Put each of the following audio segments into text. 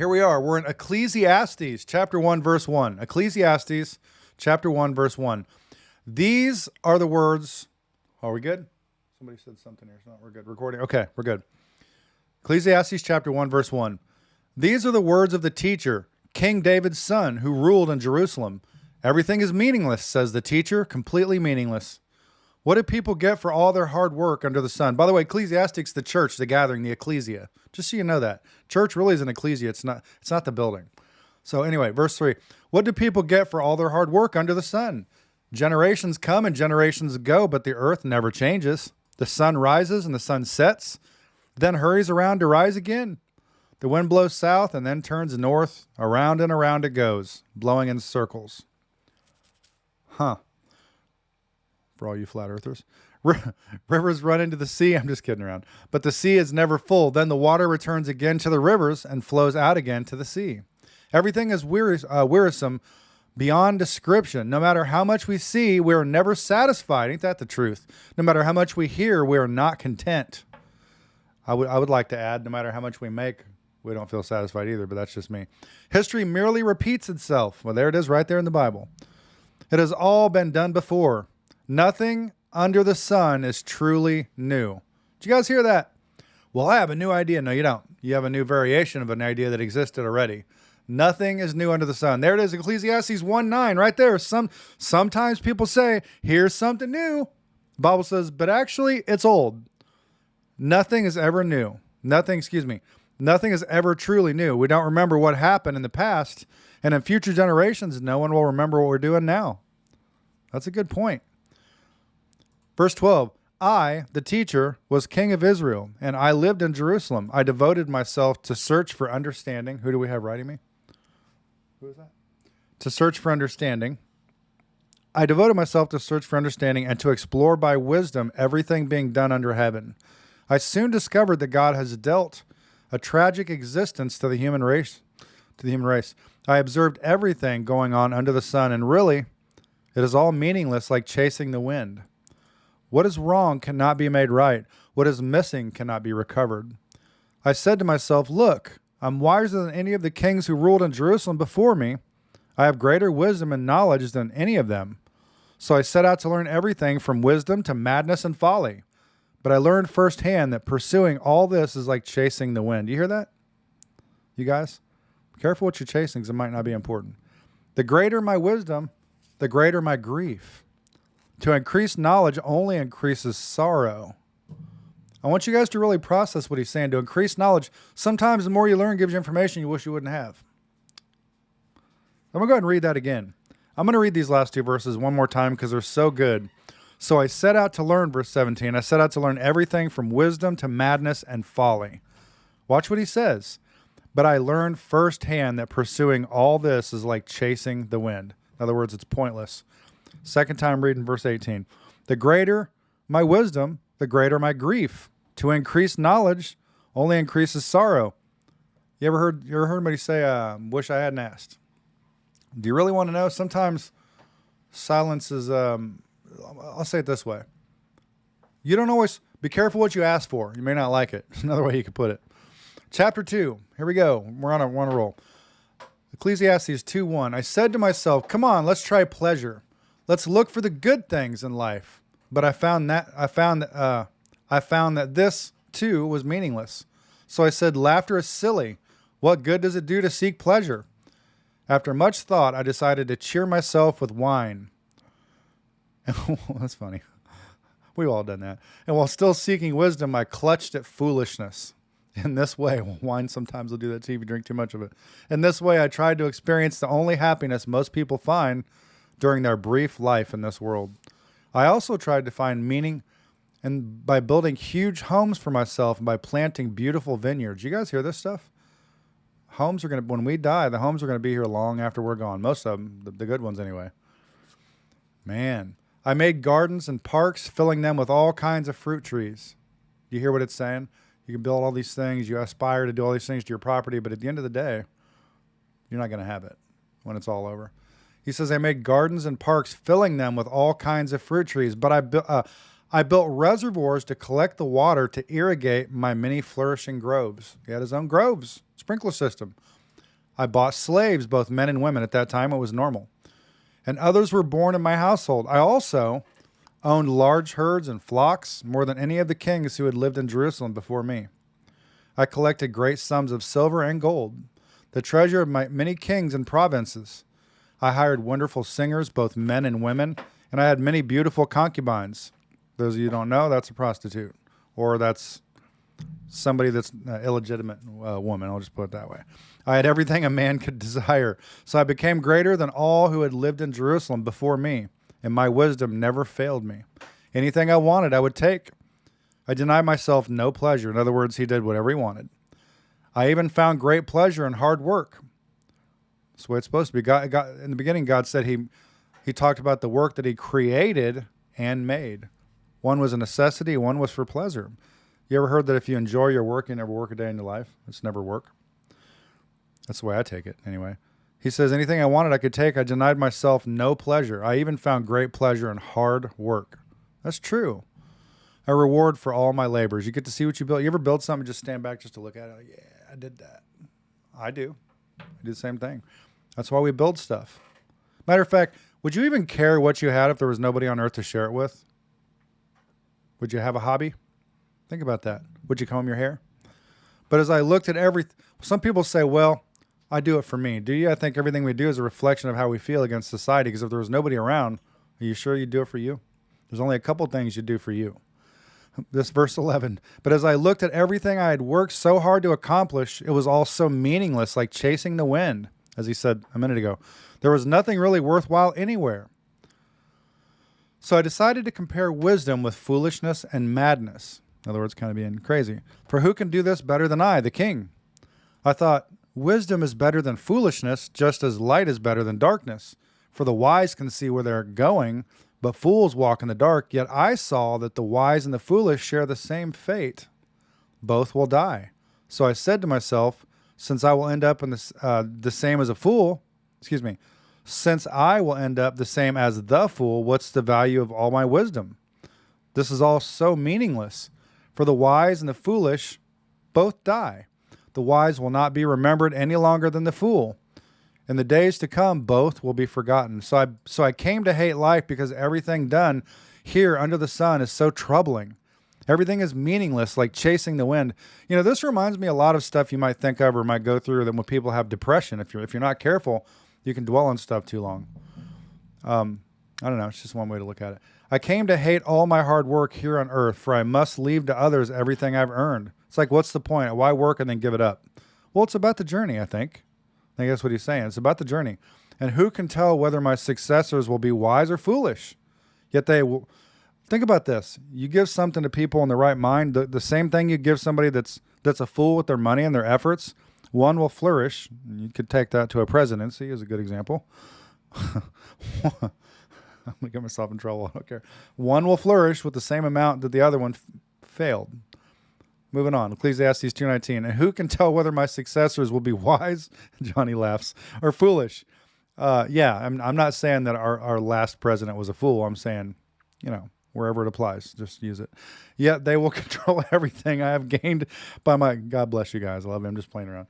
Here we are. We're in Ecclesiastes, chapter 1, verse 1. Ecclesiastes, chapter 1, verse 1. These are the words. Are we good? Somebody said something here. It's not. We're good. Recording. Okay, we're good. Ecclesiastes, chapter 1, verse 1. These are the words of the teacher, King David's son, who ruled in Jerusalem. Everything is meaningless, says the teacher, completely meaningless. What did people get for all their hard work under the sun? By the way, Ecclesiastes, the church, the gathering, the ecclesia. Just so you know that. Church really is an ecclesia. It's not the building. So anyway, verse 3. What do people get for all their hard work under the sun? Generations come and generations go, but the earth never changes. The sun rises and the sun sets, then hurries around to rise again. The wind blows south and then turns north. Around and around it goes, blowing in circles. Huh. For all you flat earthers. Rivers run into the sea. I'm just kidding around. But the sea is never full. Then the water returns again to the rivers and flows out again to the sea. Everything is wearisome beyond description. No matter how much we see, we are never satisfied. Ain't that the truth? No matter how much we hear, we are not content. I would like to add, no matter how much we make, we don't feel satisfied either, but that's just me. History merely repeats itself. Well, there it is right there in the Bible. It has all been done before. Nothing under the sun is truly new. Did you guys hear that? Well, I have a new idea. No, you don't. You have a new variation of an idea that existed already. Nothing is new under the sun. There it is, Ecclesiastes 1:9, right there. Sometimes people say, here's something new. The Bible says, but actually, it's old. Nothing is ever new. Nothing is ever truly new. We don't remember what happened in the past, and in future generations, no one will remember what we're doing now. That's a good point. Verse 12, I, the teacher, was king of Israel, and I lived in Jerusalem. I devoted myself to search for understanding. Who do we have writing me? Who is that? To search for understanding. I devoted myself to search for understanding and to explore by wisdom everything being done under heaven. I soon discovered that God has dealt a tragic existence to the human race. I observed everything going on under the sun, and really, it is all meaningless, like chasing the wind. What is wrong cannot be made right. What is missing cannot be recovered. I said to myself, look, I'm wiser than any of the kings who ruled in Jerusalem before me. I have greater wisdom and knowledge than any of them. So I set out to learn everything from wisdom to madness and folly. But I learned firsthand that pursuing all this is like chasing the wind. You hear that? You guys? Be careful what you're chasing, because it might not be important. The greater my wisdom, the greater my grief. To increase knowledge only increases sorrow. I want you guys to really process what he's saying. To increase knowledge, sometimes the more you learn gives you information you wish you wouldn't have. I'm going to go ahead and read that again. I'm going to read these last two verses one more time because they're so good. So I set out to learn, verse 17, I set out to learn everything from wisdom to madness and folly. Watch what he says. But I learned firsthand that pursuing all this is like chasing the wind. In other words, it's pointless. Second time reading verse 18. The greater my wisdom, the greater my grief. To increase knowledge only increases sorrow. You ever heard anybody say, wish I hadn't asked? Do you really want to know? Sometimes silence is, I'll say it this way. You don't always, be careful what you ask for. You may not like it. Another way you could put it. Chapter 2. Here we go. We're on a roll. Ecclesiastes 2:1. I said to myself, come on, let's try pleasure. Let's look for the good things in life. But I found that this too was meaningless. So I said, laughter is silly. What good does it do to seek pleasure? After much thought, I decided to cheer myself with wine. That's funny. We've all done that. And while still seeking wisdom, I clutched at foolishness. In this way, wine sometimes will do that to you if you drink too much of it. In this way, I tried to experience the only happiness most people find during their brief life in this world. I also tried to find meaning and by building huge homes for myself and by planting beautiful vineyards. You guys hear this stuff? When we die, the homes are going to be here long after we're gone. Most of them, the good ones anyway. Man, I made gardens and parks, filling them with all kinds of fruit trees. You hear what it's saying? You can build all these things. You aspire to do all these things to your property, but at the end of the day, you're not going to have it when it's all over. He says, I made gardens and parks, filling them with all kinds of fruit trees, but I built reservoirs to collect the water to irrigate my many flourishing groves. He had his own groves, sprinkler system. I bought slaves, both men and women. At that time, it was normal. And others were born in my household. I also owned large herds and flocks, more than any of the kings who had lived in Jerusalem before me. I collected great sums of silver and gold, the treasure of my many kings and provinces. I hired wonderful singers, both men and women, and I had many beautiful concubines. Those of you who don't know, that's a prostitute, or that's somebody that's an illegitimate woman. I'll just put it that way. I had everything a man could desire, so I became greater than all who had lived in Jerusalem before me, and my wisdom never failed me. Anything I wanted, I would take. I denied myself no pleasure. In other words, he did whatever he wanted. I even found great pleasure in hard work. That's the way it's supposed to be. God, in the beginning, God said he talked about the work that he created and made. One was a necessity, one was for pleasure. You ever heard that if you enjoy your work, you never work a day in your life? It's never work. That's the way I take it, anyway. He says, anything I wanted I could take. I denied myself no pleasure. I even found great pleasure in hard work. That's true. A reward for all my labors. You get to see what you built. You ever build something and just stand back just to look at it? Like, yeah, I did that. I do. I do the same thing. That's why we build stuff. Matter of fact, would you even care what you had if there was nobody on earth to share it with? Would you have a hobby? Think about that. Would you comb your hair? But as I looked at some people say, well, I do it for me. Do you? I think everything we do is a reflection of how we feel against society, because if there was nobody around, are you sure you'd do it for you? There's only a couple things you do for you. This verse 11, but as I looked at everything I had worked so hard to accomplish, it was all so meaningless, like chasing the wind, as he said a minute ago. There was nothing really worthwhile anywhere. So I decided to compare wisdom with foolishness and madness. In other words, kind of being crazy. For who can do this better than I, the king? I thought, wisdom is better than foolishness, just as light is better than darkness. For the wise can see where they're going, but fools walk in the dark. Yet I saw that the wise and the foolish share the same fate. Both will die. So I said to myself, since I will end up in the same as a fool, since I will end up the same as the fool, what's the value of all my wisdom? This is all so meaningless. For the wise and the foolish both die. The wise will not be remembered any longer than the fool. In the days to come, both will be forgotten. So I came to hate life because everything done here under the sun is so troubling. Everything is meaningless, like chasing the wind. You know, this reminds me a lot of stuff you might think of or might go through that when people have depression. If you're not careful, you can dwell on stuff too long. I don't know. It's just one way to look at it. I came to hate all my hard work here on earth, for I must leave to others everything I've earned. It's like, what's the point? Why work and then give it up? Well, it's about the journey, I think. I think that's what he's saying. It's about the journey. And who can tell whether my successors will be wise or foolish? Yet they will. Think about this. You give something to people in the right mind, the same thing you give somebody that's a fool with their money and their efforts, one will flourish. You could take that to a presidency as a good example. I'm going to get myself in trouble. I don't care. One will flourish with the same amount that the other one failed. Moving on, Ecclesiastes 2:19. And who can tell whether my successors will be wise, Johnny laughs, or foolish? I'm not saying that our last president was a fool. I'm saying, wherever it applies, just use it. Yet they will control everything I have gained by my... God bless you guys. I love you. I'm just playing around.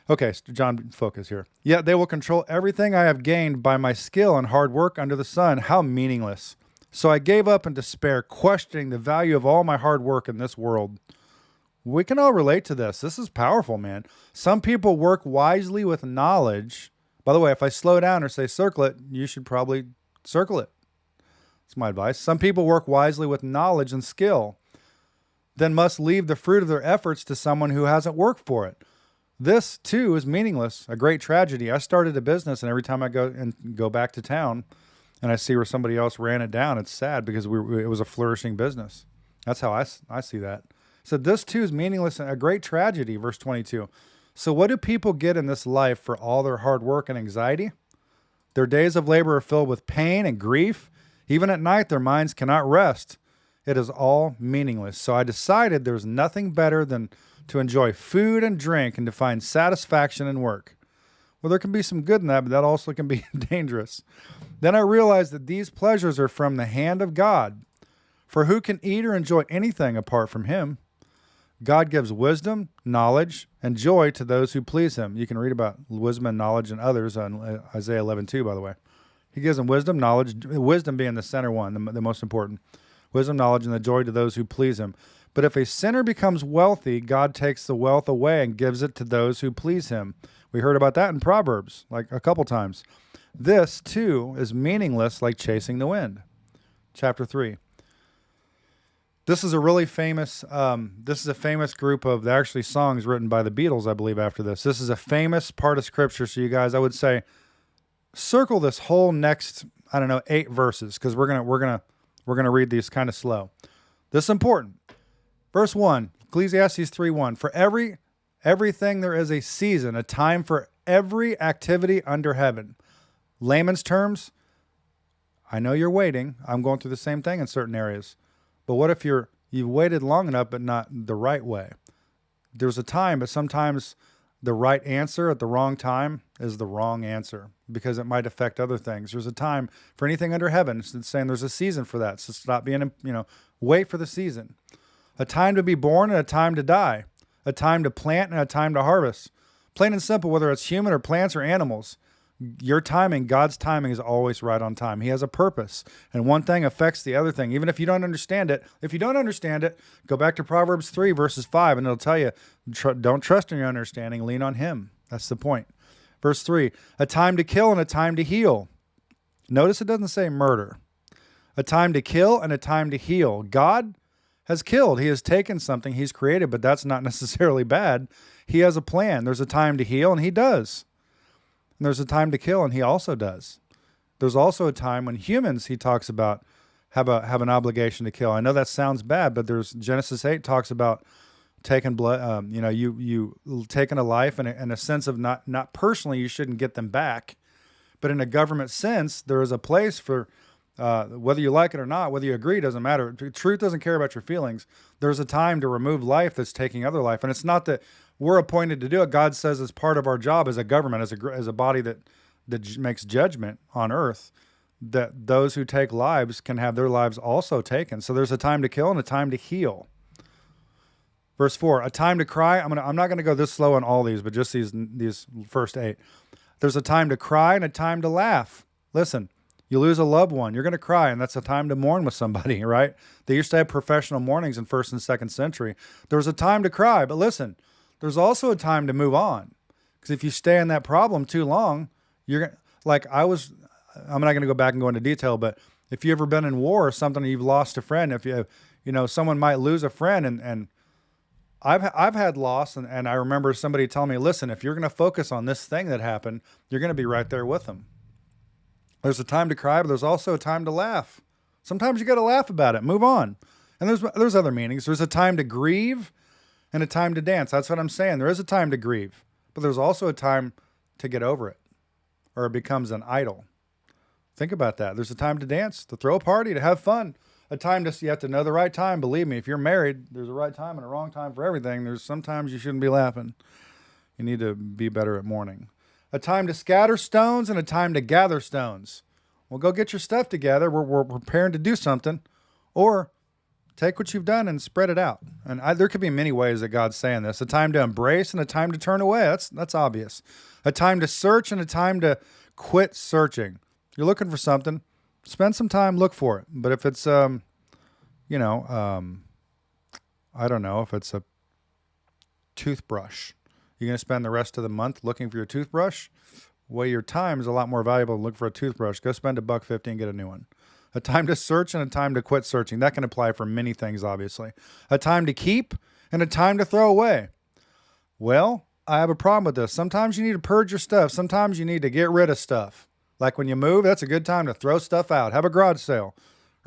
Okay, John, focus here. Yet they will control everything I have gained by my skill and hard work under the sun. How meaningless. So I gave up in despair, questioning the value of all my hard work in this world. We can all relate to this. This is powerful, man. Some people work wisely with knowledge. By the way, if I slow down or say circle it, you should probably circle it. That's my advice. Some people work wisely with knowledge and skill, then must leave the fruit of their efforts to someone who hasn't worked for it. This, too, is meaningless, a great tragedy. I started a business, and every time I go back to town and I see where somebody else ran it down, it's sad because it was a flourishing business. That's how I see that. So this too is meaningless and a great tragedy, verse 22. So what do people get in this life for all their hard work and anxiety? Their days of labor are filled with pain and grief. Even at night, their minds cannot rest. It is all meaningless. So I decided there's nothing better than to enjoy food and drink and to find satisfaction in work. Well, there can be some good in that, but that also can be dangerous. Then I realized that these pleasures are from the hand of God. For who can eat or enjoy anything apart from him? God gives wisdom, knowledge, and joy to those who please him. You can read about wisdom and knowledge and others on Isaiah 11:2, by the way. He gives them wisdom, knowledge, wisdom being the center one, the most important. Wisdom, knowledge, and the joy to those who please him. But if a sinner becomes wealthy, God takes the wealth away and gives it to those who please him. We heard about that in Proverbs, like a couple times. This, too, is meaningless like chasing the wind. Chapter 3. This is a really famous, this is a famous group of actually songs written by the Beatles, I believe, after this. This is a famous part of Scripture. So you guys, I would say, circle this whole next, 8 verses, because we're gonna read these kind of slow. This is important. Verse 1, Ecclesiastes 3:1. For everything there is a season, a time for every activity under heaven. Layman's terms, I know you're waiting. I'm going through the same thing in certain areas. But what if you've waited long enough, but not the right way? There's a time, but sometimes the right answer at the wrong time is the wrong answer because it might affect other things. There's a time for anything under heaven. It's saying there's a season for that. So stop being, wait for the season. A time to be born and a time to die. A time to plant and a time to harvest. Plain and simple, whether it's human or plants or animals, your timing, God's timing is always right on time. He has a purpose, and one thing affects the other thing, even if you don't understand it. If you don't understand it, go back to Proverbs 3, verses 5, and it'll tell you, don't trust in your understanding, lean on him. That's the point. Verse 3, a time to kill and a time to heal. Notice it doesn't say murder. A time to kill and a time to heal. God has killed. He has taken something he's created, but that's not necessarily bad. He has a plan. There's a time to heal, and he does. And there's a time to kill, and he also does. There's also a time when humans, he talks about, have an obligation to kill. I know that sounds bad, but there's Genesis 8 talks about taking blood. You taking a life, and in a sense of not personally, you shouldn't get them back, but in a government sense, there is a place for whether you like it or not, whether you agree, doesn't matter. Truth doesn't care about your feelings. There's a time to remove life that's taking other life, and it's not that we're appointed to do it. God says it's part of our job as a government, as a body that makes judgment on earth, that those who take lives can have their lives also taken. So there's a time to kill and a time to heal. Verse 4, a time to cry. I'm not going to go this slow on all these, but just these first 8. There's a time to cry and a time to laugh. Listen, you lose a loved one, you're going to cry, and that's a time to mourn with somebody, right? They used to have professional mournings in 1st and 2nd century. There was a time to cry, but listen, there's also a time to move on. Because if you stay in that problem too long, you're going to, I'm not going to go back and go into detail, but if you've ever been in war or something, and you've lost a friend, if someone might lose a friend, and I've had loss, and I remember somebody telling me, listen, if you're going to focus on this thing that happened, you're going to be right there with them. There's a time to cry, but there's also a time to laugh. Sometimes you got to laugh about it, move on. And there's other meanings. There's a time to grieve and a time to dance. That's what I'm saying. There is a time to grieve, but there's also a time to get over it, or it becomes an idol. Think about that. There's a time to dance, to throw a party, to have fun. A time you have to know the right time. Believe me, if you're married, there's a right time and a wrong time for everything. There's sometimes you shouldn't be laughing. You need to be better at mourning. A time to scatter stones and a time to gather stones. Well, go get your stuff together. We're preparing to do something, or take what you've done and spread it out. And there could be many ways that God's saying this. A time to embrace and a time to turn away. That's obvious. A time to search and a time to quit searching. You're looking for something, spend some time, look for it. But if it's, I don't know, if it's a toothbrush, you're going to spend the rest of the month looking for your toothbrush? Well, your time is a lot more valuable than looking for a toothbrush. Go spend $1.50 and get a new one. A time to search and a time to quit searching. That can apply for many things, obviously. A time to keep and a time to throw away. Well, I have a problem with this. Sometimes you need to purge your stuff. Sometimes you need to get rid of stuff. Like when you move, that's a good time to throw stuff out. Have a garage sale.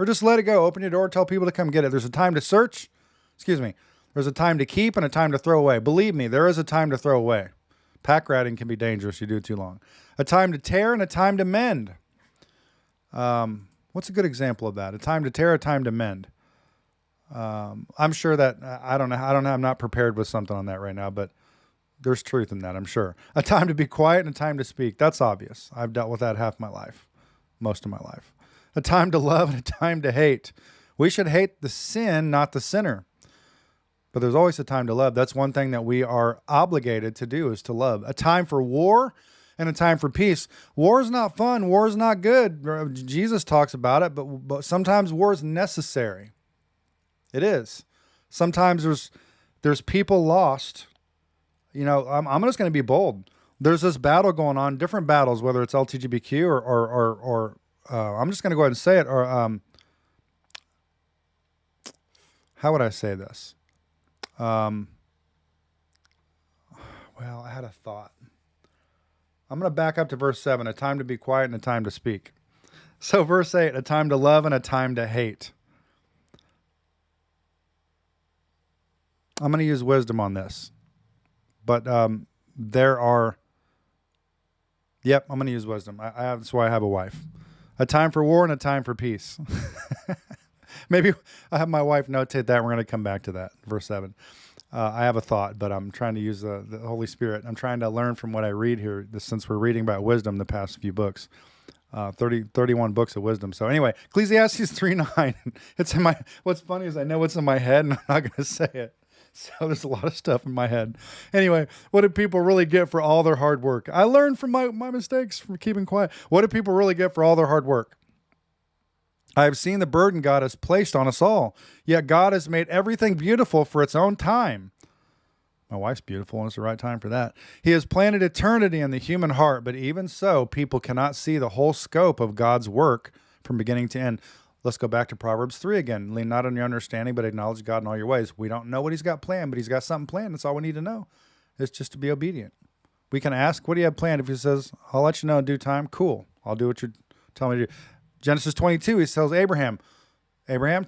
Or just let it go. Open your door, tell people to come get it. There's a time to search. There's a time to keep and a time to throw away. Believe me, there is a time to throw away. Pack ratting can be dangerous. You do it too long. A time to tear and a time to mend. What's a good example of that? A time to tear, a time to mend. I'm sure that, I don't know. I'm not prepared with something on that right now, but there's truth in that, I'm sure. A time to be quiet and a time to speak. That's obvious. I've dealt with that half my life, most of my life. A time to love and a time to hate. We should hate the sin, not the sinner. but there's always a time to love. That's one thing that we are obligated to do, is to love. A time for war and a time for peace. War is not fun. War is not good. Jesus talks about it, but sometimes war is necessary. It is. Sometimes there's people lost. You know, I'm just going to be bold. There's this battle going on, different battles, whether it's LGBTQ or I'm just going to go ahead and say it, or how would I say this? Well, I had a thought. I'm going to back up to verse 7, a time to be quiet and a time to speak. So verse 8, a time to love and a time to hate. I'm going to use wisdom on this. But I'm going to use wisdom. That's why I have a wife. A time for war and a time for peace. Maybe I have my wife notate that. We're going to come back to that. Verse 7. I have a thought, but I'm trying to use the Holy Spirit. I'm trying to learn from what I read here, since we're reading about wisdom the past few books. 31 books of wisdom. So anyway, Ecclesiastes 3:9. It's in my, what's funny is I know what's in my head and I'm not going to say it. So there's a lot of stuff in my head. Anyway, what do people really get for all their hard work? I learned from my mistakes from keeping quiet. What do people really get for all their hard work? I have seen the burden God has placed on us all, yet God has made everything beautiful for its own time. My wife's beautiful, and it's the right time for that. He has planted eternity in the human heart, but even so, people cannot see the whole scope of God's work from beginning to end. Let's go back to Proverbs 3 again. Lean not on your understanding, but acknowledge God in all your ways. We don't know what he's got planned, but he's got something planned. That's all we need to know. It's just to be obedient. We can ask, what do you have planned? If he says, I'll let you know in due time, cool. I'll do what you tell me to do. Genesis 22, he tells Abraham,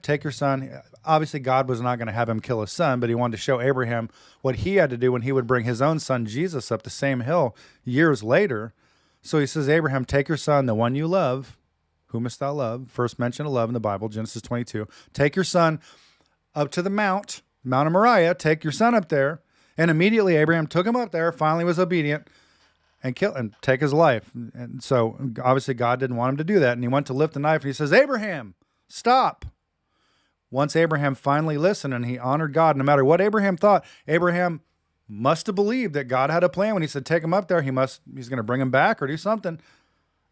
take your son. Obviously, God was not going to have him kill his son, but he wanted to show Abraham what he had to do when he would bring his own son, Jesus, up the same hill years later. So he says, Abraham, take your son, the one you love. Whom must thou love? First mention of love in the Bible, Genesis 22. Take your son up to the Mount of Moriah. Take your son up there. And immediately Abraham took him up there, finally was obedient, and take his life. And so obviously God didn't want him to do that. And he went to lift the knife and he says, Abraham, stop. Once Abraham finally listened and he honored God, no matter what Abraham thought, Abraham must have believed that God had a plan. When he said, take him up there, he's going to bring him back or do something.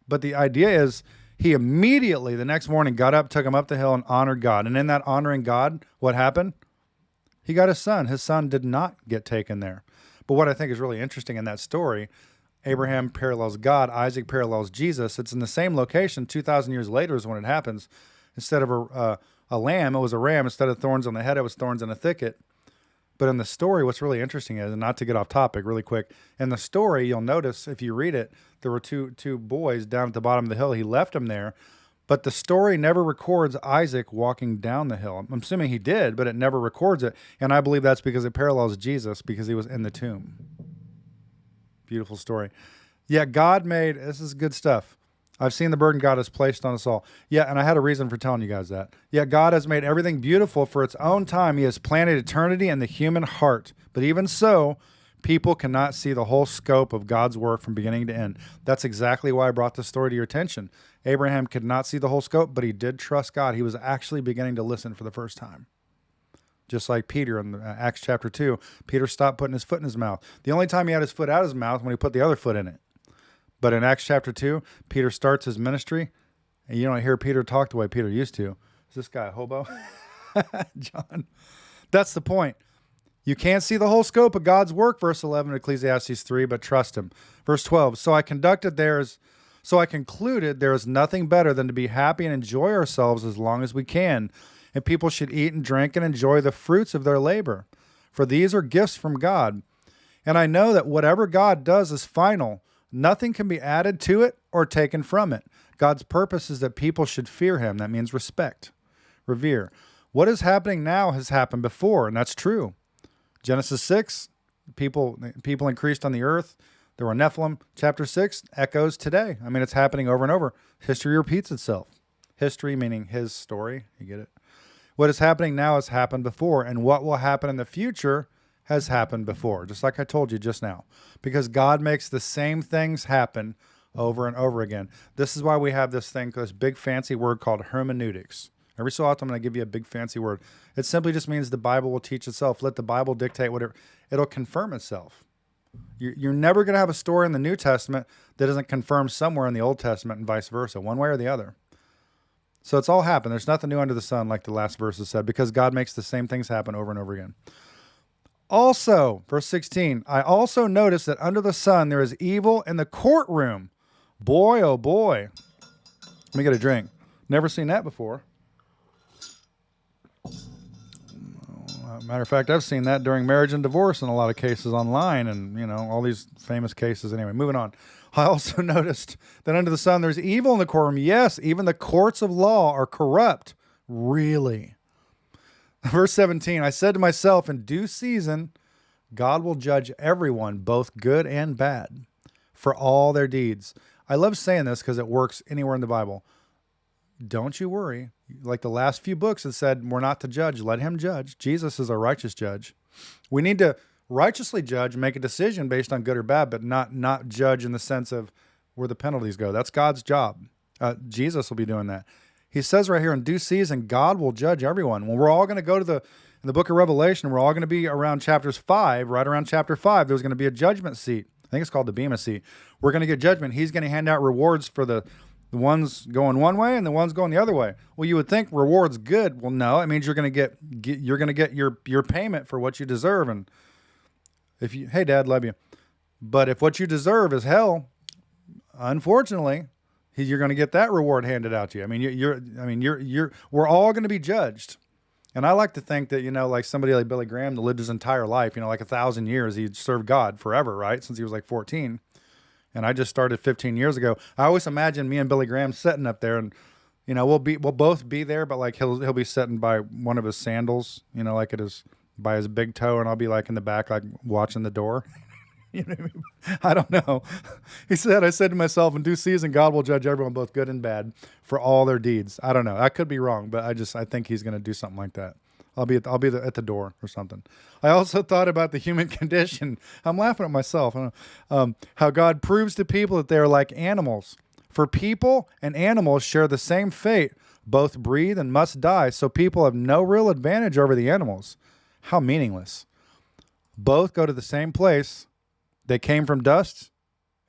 But the idea is, he immediately, the next morning, got up, took him up the hill, and honored God. And in that honoring God, what happened? He got his son. His son did not get taken there. But what I think is really interesting in that story, Abraham parallels God, Isaac parallels Jesus. It's in the same location. 2,000 years later is when it happens. Instead of a lamb, it was a ram. Instead of thorns on the head, it was thorns in a thicket. But in the story, what's really interesting is, and not to get off topic really quick, in the story, you'll notice if you read it, there were two boys down at the bottom of the hill. He left them there, but the story never records Isaac walking down the hill. I'm assuming he did, but it never records it. And I believe that's because it parallels Jesus, because he was in the tomb. Beautiful story. Yeah, this is good stuff. I've seen the burden God has placed on us all. Yeah, and I had a reason for telling you guys that. Yeah, God has made everything beautiful for its own time. He has planted eternity in the human heart. But even so, people cannot see the whole scope of God's work from beginning to end. That's exactly why I brought this story to your attention. Abraham could not see the whole scope, but he did trust God. He was actually beginning to listen for the first time. Just like Peter in Acts chapter 2. Peter stopped putting his foot in his mouth. The only time he had his foot out of his mouth when he put the other foot in it. But in Acts chapter 2, Peter starts his ministry, and you don't hear Peter talk the way Peter used to. Is this guy a hobo? John. That's the point. You can't see the whole scope of God's work, verse 11 of Ecclesiastes 3, but trust him. Verse 12, so I concluded there is nothing better than to be happy and enjoy ourselves as long as we can. And people should eat and drink and enjoy the fruits of their labor. For these are gifts from God. And I know that whatever God does is final. Nothing can be added to it or taken from it. God's purpose is that people should fear him. That means respect, revere. What is happening now has happened before, and that's true. Genesis 6, people increased on the earth. There were Nephilim. Chapter 6 echoes today. I mean, it's happening over and over. History repeats itself. History meaning his story. You get it? What is happening now has happened before, and what will happen in the future has happened before, just like I told you just now, because God makes the same things happen over and over again. This is why we have this big fancy word called hermeneutics. Every so often, I'm going to give you a big fancy word. It simply just means the Bible will teach itself. Let the Bible dictate whatever. It'll confirm itself. You're never going to have a story in the New Testament that isn't confirmed somewhere in the Old Testament and vice versa, one way or the other. So it's all happened. There's nothing new under the sun, like the last verses said, because God makes the same things happen over and over again. Also, verse 16, I also noticed that under the sun there is evil in the courtroom. Boy, oh boy. Let me get a drink. Never seen that before. Matter of fact, I've seen that during marriage and divorce in a lot of cases online and, all these famous cases. Anyway, moving on. I also noticed that under the sun there's evil in the courtroom. Yes, even the courts of law are corrupt. Really? Verse 17, I said to myself, in due season, God will judge everyone, both good and bad, for all their deeds. I love saying this because it works anywhere in the Bible. Don't you worry. Like the last few books, it said we're not to judge. Let him judge. Jesus is a righteous judge. We need to righteously judge, make a decision based on good or bad, but not judge in the sense of where the penalties go. That's God's job. Jesus will be doing that. He says right here, in due season, God will judge everyone. When we're all going to go to in the book of Revelation, we're all going to be around chapters 5, right around chapter 5, there's going to be a judgment seat. I think it's called the Bema seat. We're going to get judgment. He's going to hand out rewards for the ones going one way and the ones going the other way. Well, you would think reward's good. Well, no, it means you're going to get your payment for what you deserve. And hey, Dad, love you. But if what you deserve is hell, unfortunately, you're going to get that reward handed out to you. We're all going to be judged. And I like to think that, like somebody like Billy Graham that lived his entire life, like 1,000 years, he served God forever, right? Since he was like 14. And I just started 15 years ago. I always imagine me and Billy Graham sitting up there and, we'll both be there, but like he'll be sitting by one of his sandals, like by his big toe. And I'll be like in the back, like watching the door. You know what I mean? I don't know. I said to myself, in due season, God will judge everyone, both good and bad, for all their deeds. I don't know. I could be wrong, but I think he's going to do something like that. I'll be at the door or something. I also thought about the human condition. I'm laughing at myself. How God proves to people that they are like animals. For people and animals share the same fate. Both breathe and must die, so people have no real advantage over the animals. How meaningless. Both go to the same place. They came from dust,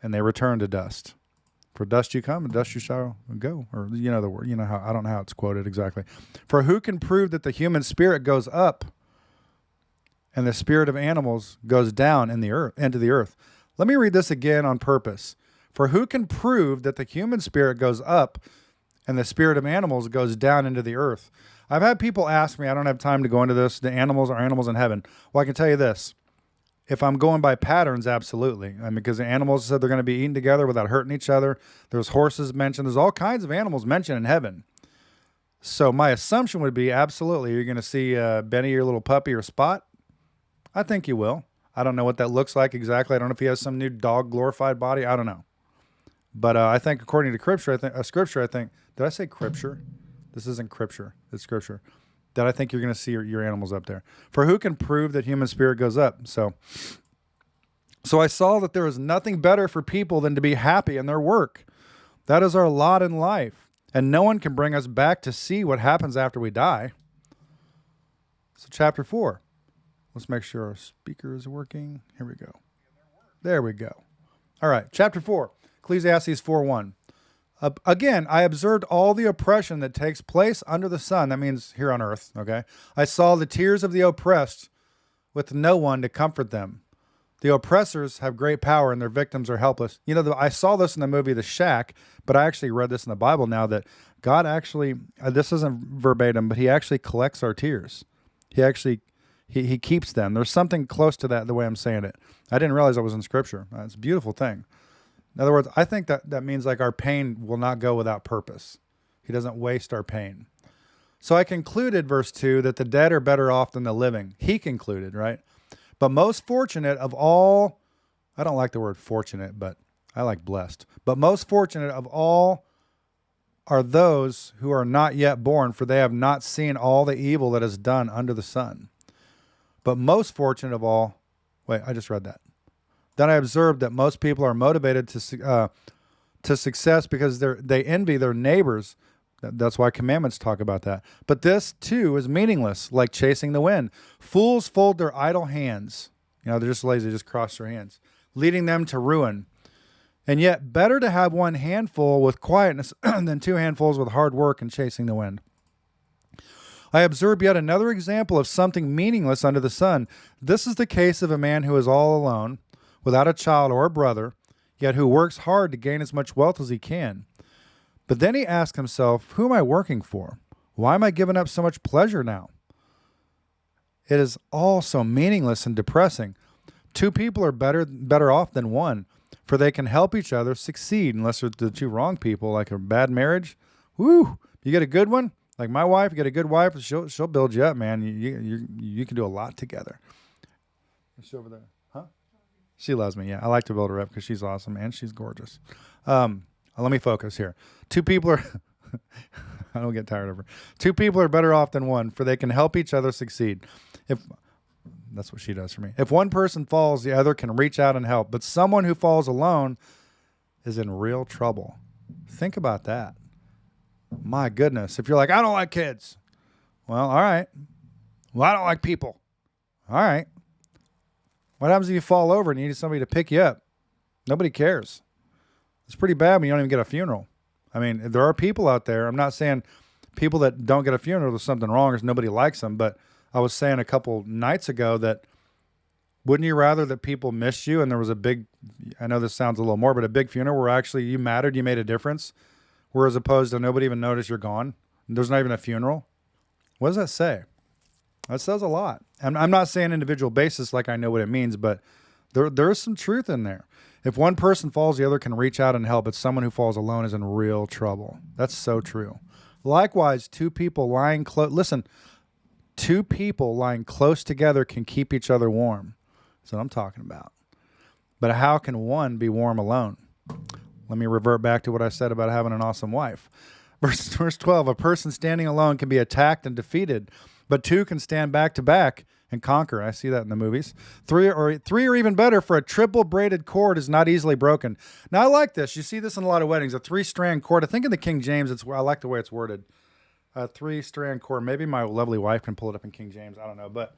and they return to dust. For dust you come, and dust you shall go. Or the word. How I don't know how it's quoted exactly. For who can prove that the human spirit goes up, and the spirit of animals goes down into the earth? Let me read this again on purpose. For who can prove that the human spirit goes up, and the spirit of animals goes down into the earth? I've had people ask me. I don't have time to go into this. The animals are animals in heaven. Well, I can tell you this. If I'm going by patterns, absolutely. Because the animals said they're going to be eating together without hurting each other. There's horses mentioned. There's all kinds of animals mentioned in heaven. So my assumption would be, absolutely, you're going to see Benny, your little puppy, or Spot. I think you will. I don't know what that looks like exactly. I don't know if he has some new dog glorified body. I don't know. But I think according to Scripture, I think, did I say Scripture? This isn't Scripture. It's Scripture. That I think you're going to see your animals up there. For who can prove that human spirit goes up? So I saw that there is nothing better for people than to be happy in their work. That is our lot in life. And no one can bring us back to see what happens after we die. So chapter 4. Let's make sure our speaker is working. Here we go. There we go. All right. Chapter 4. Ecclesiastes 4:1. Again, I observed all the oppression that takes place under the sun. That means here on earth, okay? I saw the tears of the oppressed with no one to comfort them. The oppressors have great power and their victims are helpless. I saw this in the movie The Shack, but I actually read this in the Bible now that God actually, this isn't verbatim, but he actually collects our tears. He keeps them. There's something close to that the way I'm saying it. I didn't realize that was in Scripture. It's a beautiful thing. In other words, I think that means like our pain will not go without purpose. He doesn't waste our pain. So I concluded, verse 2, that the dead are better off than the living. He concluded, right? But most fortunate of all, I don't like the word fortunate, but I like blessed. But most fortunate of all are those who are not yet born, for they have not seen all the evil that is done under the sun. But most fortunate of all, wait, I just read that. Then I observed that most people are motivated to success because they envy their neighbors, That's why commandments talk about that. But this too is meaningless, like chasing the wind. Fools fold their idle hands. They're just lazy, just cross their hands, leading them to ruin. And yet better to have one handful with quietness than two handfuls with hard work and chasing the wind. I observe yet another example of something meaningless under the sun. This is the case of a man who is all alone, without a child or a brother, yet who works hard to gain as much wealth as he can. But then he asks himself, who am I working for? Why am I giving up so much pleasure now? It is all so meaningless and depressing. Two people are better off than one, for they can help each other succeed, unless they're the two wrong people, like a bad marriage. Woo! You get a good one, like my wife, you get a good wife, she'll build you up, man. You can do a lot together. Is she over there? Huh? She loves me, yeah. I like to build her up because she's awesome and she's gorgeous. Let me focus here. Two people are, I don't get tired of her. Two people are better off than one, for they can help each other succeed. That's what she does for me. If one person falls, the other can reach out and help. But someone who falls alone is in real trouble. Think about that. My goodness. If you're like, I don't like kids. Well, all right. Well, I don't like people. All right. What happens if you fall over and you need somebody to pick you up? Nobody cares. It's pretty bad when you don't even get a funeral. I mean, there are people out there. I'm not saying people that don't get a funeral, there's something wrong or nobody likes them. But I was saying a couple nights ago that wouldn't you rather that people missed you and there was a big, I know this sounds a little morbid, a big funeral where actually you mattered, you made a difference, whereas opposed to nobody even noticed you're gone. There's not even a funeral. What does that say? That says a lot. I'm not saying individual basis like I know what it means, but there is some truth in there. If one person falls, the other can reach out and help, but someone who falls alone is in real trouble. That's so true. Likewise, two people lying close, listen, two people lying close together can keep each other warm. That's what I'm talking about. But how can one be warm alone? Let me revert back to what I said about having an awesome wife. Verse 12, a person standing alone can be attacked and defeated, but two can stand back to back and conquer. I see that in the movies. Three or even better, for a triple braided cord is not easily broken. Now, I like this. You see this in a lot of weddings, a 3-strand cord. I think in the King James, I like the way it's worded. A 3-strand cord. Maybe my lovely wife can pull it up in King James. I don't know. But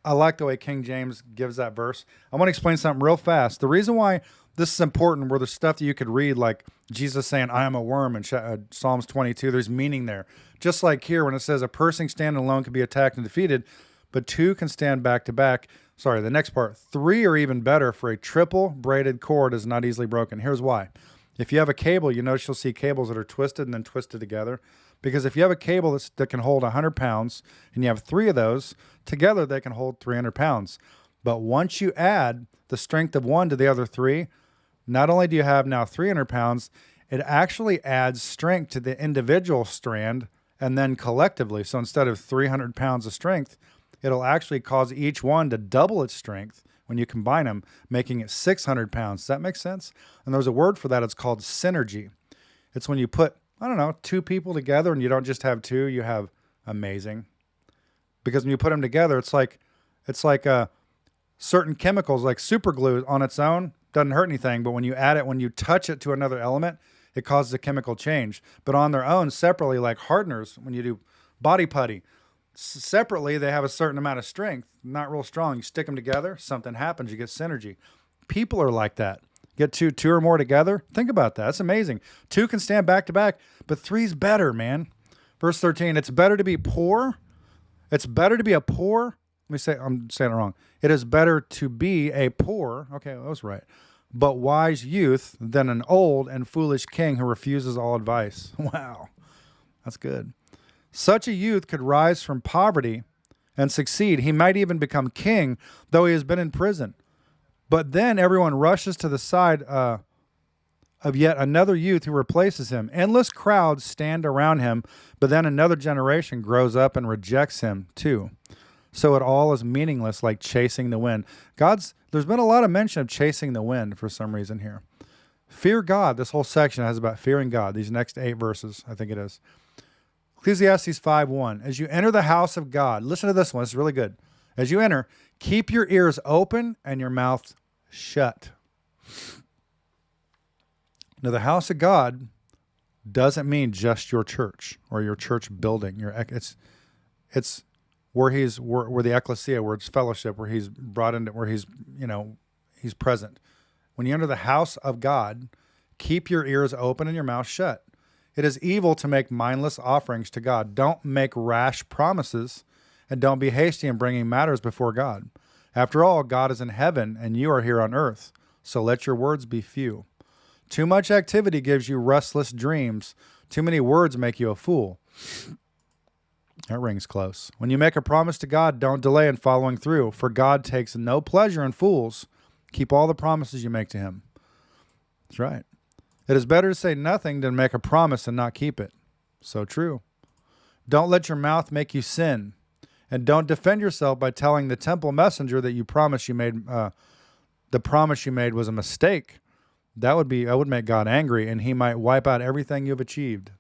I like the way King James gives that verse. I want to explain something real fast. The reason why this is important, where there's stuff that you could read, like Jesus saying, I am a worm, in Psalms 22, there's meaning there. Just like here, when it says a person standing alone can be attacked and defeated, but two can stand back to back. Sorry, the next part. 3 or even better, for a triple braided cord is not easily broken. Here's why. If you have a cable, you notice you'll see cables that are twisted and then twisted together. Because if you have a cable that can hold 100 pounds and you have 3 of those, together they can hold 300 pounds. But once you add the strength of one to the other 3, not only do you have now 300 pounds, it actually adds strength to the individual strand and then collectively. So instead of 300 pounds of strength, it'll actually cause each one to double its strength when you combine them, making it 600 pounds. Does that make sense? And there's a word for that. It's called synergy. It's when you put, 2 people together and you don't just have 2, you have amazing. Because when you put them together, it's like certain chemicals, like super glue on its own, doesn't hurt anything. But when you add it, when you touch it to another element, it causes a chemical change. But on their own, separately, like hardeners, when you do body putty, separately, they have a certain amount of strength, not real strong. You stick them together, something happens, you get synergy. People are like that. Get two or more together. Think about that. That's amazing. 2 can stand back to back, but 3's better, man. Verse 13, it's better to be poor. It's better to be a poor. I'm saying it wrong. It is better to be a poor. Okay, that was right. But wise youth than an old and foolish king who refuses all advice. Wow. That's good. Such a youth could rise from poverty and succeed. He might even become king, though he has been in prison. But then everyone rushes to the side of yet another youth who replaces him. Endless crowds stand around him, but then another generation grows up and rejects him too. So it all is meaningless, like chasing the wind. There's been a lot of mention of chasing the wind for some reason here. Fear God. This whole section has about fearing God. These next 8 verses, I think it is. Ecclesiastes 5:1. As you enter the house of God, listen to this one. It's really good. As you enter, keep your ears open and your mouth shut. Now, the house of God, doesn't mean just your church or your church building. It's where where the ecclesia, where it's fellowship, where he's brought into, where he's, he's present. When you enter the house of God, keep your ears open and your mouth shut. It is evil to make mindless offerings to God. Don't make rash promises, and don't be hasty in bringing matters before God. After all, God is in heaven and you are here on earth, so let your words be few. Too much activity gives you restless dreams. Too many words make you a fool. That rings close. When you make a promise to God, don't delay in following through, for God takes no pleasure in fools. Keep all the promises you make to him. That's right. It is better to say nothing than make a promise and not keep it. So true. Don't let your mouth make you sin. And don't defend yourself by telling the temple messenger that the promise you made was a mistake. That would make God angry, and he might wipe out everything you've achieved.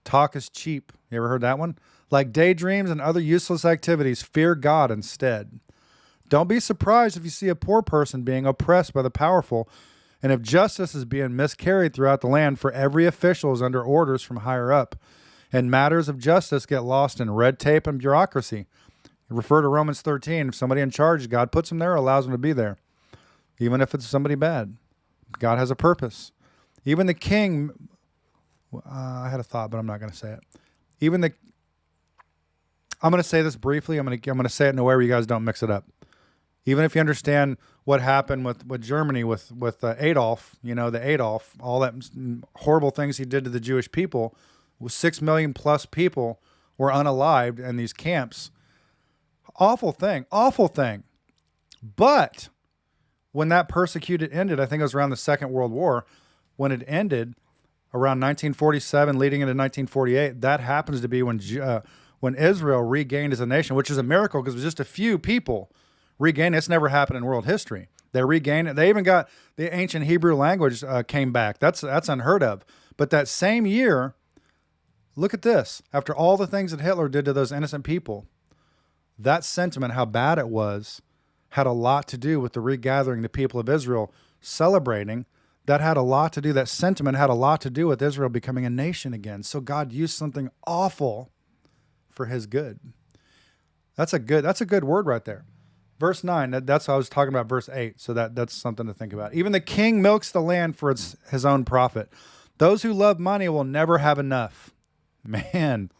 Talk is cheap. You ever heard that one? Like daydreams and other useless activities, fear God instead. Don't be surprised if you see a poor person being oppressed by the powerful, and if justice is being miscarried throughout the land, for every official is under orders from higher up, and matters of justice get lost in red tape and bureaucracy. Refer to Romans 13. If somebody in charge, God puts them there, allows them to be there, even if it's somebody bad. God has a purpose. Even the king, I had a thought, but I'm not going to say it. I'm going to say this briefly. I'm going to say it in a way where you guys don't mix it up. Even if you understand what happened with Germany, with Adolf, the Adolf, all that horrible things he did to the Jewish people, 6 million plus people were unalived in these camps. Awful thing. But when that persecuted ended, I think it was around the Second World War, when it ended around 1947, leading into 1948, that happens to be when Israel regained as a nation, which is a miracle because it was just a few people regained. It's never happened in world history. They regained it. They even got the ancient Hebrew language came back. That's unheard of. But that same year, look at this. After all the things that Hitler did to those innocent people, that sentiment, how bad it was, had a lot to do with the regathering the people of Israel, celebrating. That sentiment had a lot to do with Israel becoming a nation again. So God used something awful for his good. That's a good word right there. Verse 9, that's what I was talking about, verse 8. So that's something to think about. Even the king milks the land for his own profit. Those who love money will never have enough. Man,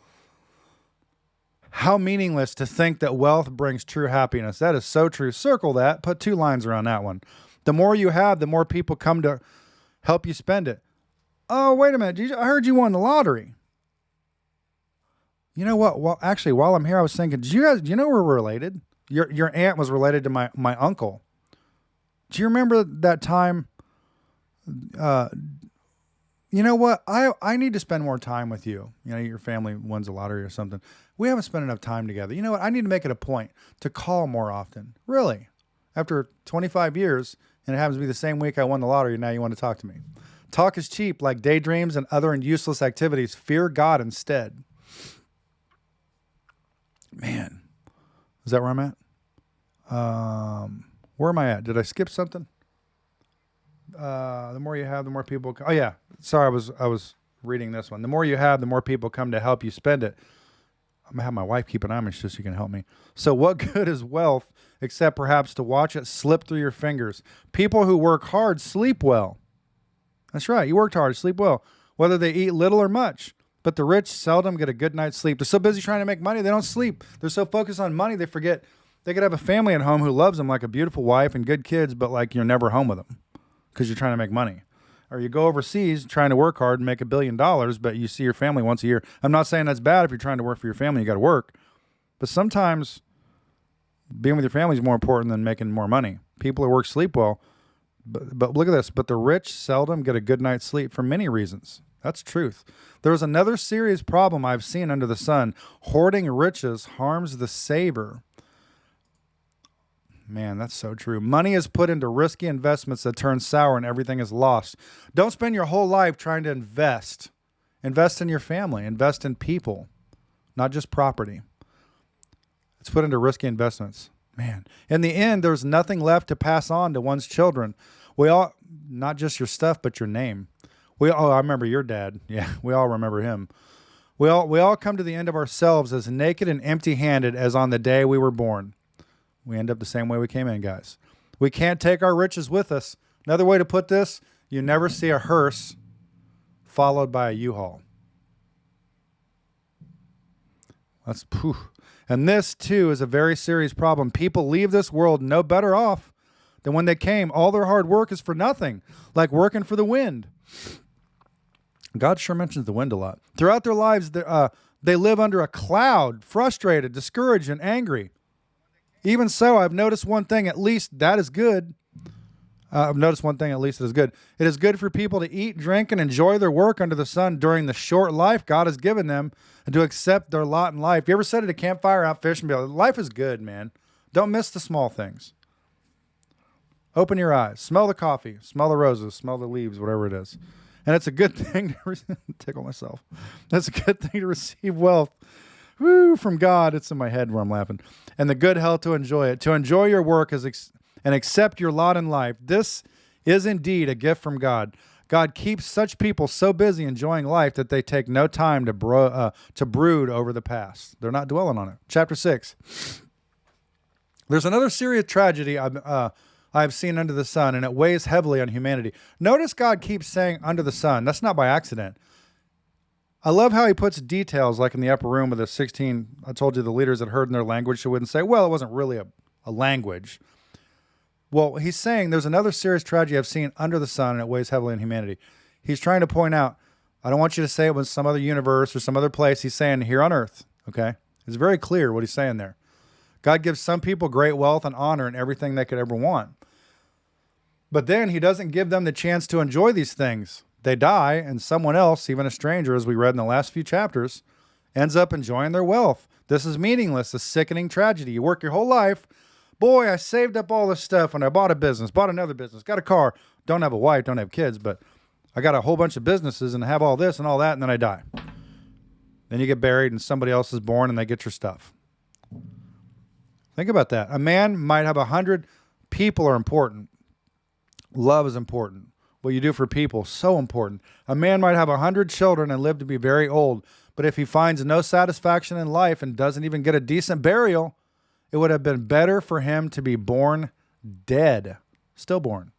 how meaningless to think that wealth brings true happiness. That is so true. Circle that. Put 2 lines around that one. The more you have, the more people come to help you spend it. Oh, wait a minute. I heard you won the lottery. You know what? Well, actually, while I'm here, I was thinking, do you know we're related? Your aunt was related to my uncle. Do you remember that time? You know what? I need to spend more time with you. Your family wins the lottery or something. We haven't spent enough time together. You know what? I need to make it a point to call more often. Really? After 25 years, and it happens to be the same week I won the lottery, now you want to talk to me. Talk is cheap, like daydreams and other useless activities. Fear God instead. Man, is that where I'm at? Where am I at? Did I skip something? The more you have, the more people come. Oh yeah. Sorry, I was reading this one. The more you have, the more people come to help you spend it. I'm gonna have my wife keep an eye on me so she can help me. So what good is wealth except perhaps to watch it slip through your fingers? People who work hard sleep well. That's right. You worked hard, sleep well, whether they eat little or much. But the rich seldom get a good night's sleep. They're so busy trying to make money, they don't sleep. They're so focused on money, they forget they could have a family at home who loves them, like a beautiful wife and good kids, but like you're never home with them because you're trying to make money. Or you go overseas trying to work hard and make $1 billion, but you see your family once a year. I'm not saying that's bad. If you're trying to work for your family, you got to work. But sometimes being with your family is more important than making more money. People who work sleep well. But look at this. But the rich seldom get a good night's sleep for many reasons. That's truth. There's another serious problem I've seen under the sun. Hoarding riches harms the saver. Man, that's so true. Money is put into risky investments that turn sour and everything is lost. Don't spend your whole life trying to invest. Invest in your family. Invest in people, not just property. It's put into risky investments. Man, in the end, there's nothing left to pass on to one's children. Not just your stuff, but your name. I remember your dad. Yeah, we all remember him. We all come to the end of ourselves as naked and empty-handed as on the day we were born. We end up the same way we came in, guys. We can't take our riches with us. Another way to put this, you never see a hearse followed by a U-Haul. That's poof. And this, too, is a very serious problem. People leave this world no better off than when they came. All their hard work is for nothing, like working for the wind. God sure mentions the wind a lot. Throughout their lives, they live under a cloud, frustrated, discouraged, and angry. Even so, I've noticed one thing, at least that is good. I've noticed one thing, at least that is good. It is good for people to eat, drink, and enjoy their work under the sun during the short life God has given them and to accept their lot in life. You ever sit at a campfire out fishing and be like, life is good, man. Don't miss the small things. Open your eyes. Smell the coffee. Smell the roses. Smell the leaves, whatever it is. And it's a good thing to tickle myself. That's a good thing to receive wealth from God. It's in my head where I'm laughing. And the good health to enjoy it. To enjoy your work and accept your lot in life. This is indeed a gift from God. God keeps such people so busy enjoying life that they take no time to brood over the past. They're not dwelling on it. Chapter 6. There's another serious tragedy I've seen under the sun, and it weighs heavily on humanity. Notice God keeps saying under the sun. That's not by accident. I love how he puts details, like in the upper room with the 16, I told you the leaders that heard in their language, so wouldn't say, well, it wasn't really a language. Well, he's saying there's another serious tragedy I've seen under the sun, and it weighs heavily on humanity. He's trying to point out, I don't want you to say it was some other universe or some other place. He's saying here on earth, okay? It's very clear what he's saying there. God gives some people great wealth and honor and everything they could ever want. But then he doesn't give them the chance to enjoy these things. They die, and someone else, even a stranger, as we read in the last few chapters, ends up enjoying their wealth. This is meaningless, a sickening tragedy. You work your whole life. Boy, I saved up all this stuff, and I bought a business, bought another business, got a car, don't have a wife, don't have kids, but I got a whole bunch of businesses and have all this and all that, and then I die. Then you get buried, and somebody else is born, and they get your stuff. Think about that. A man might have 100 people are important. Love is important. What you do for people, so important. A man might have 100 children and live to be very old, but if he finds no satisfaction in life and doesn't even get a decent burial, it would have been better for him to be born dead, stillborn.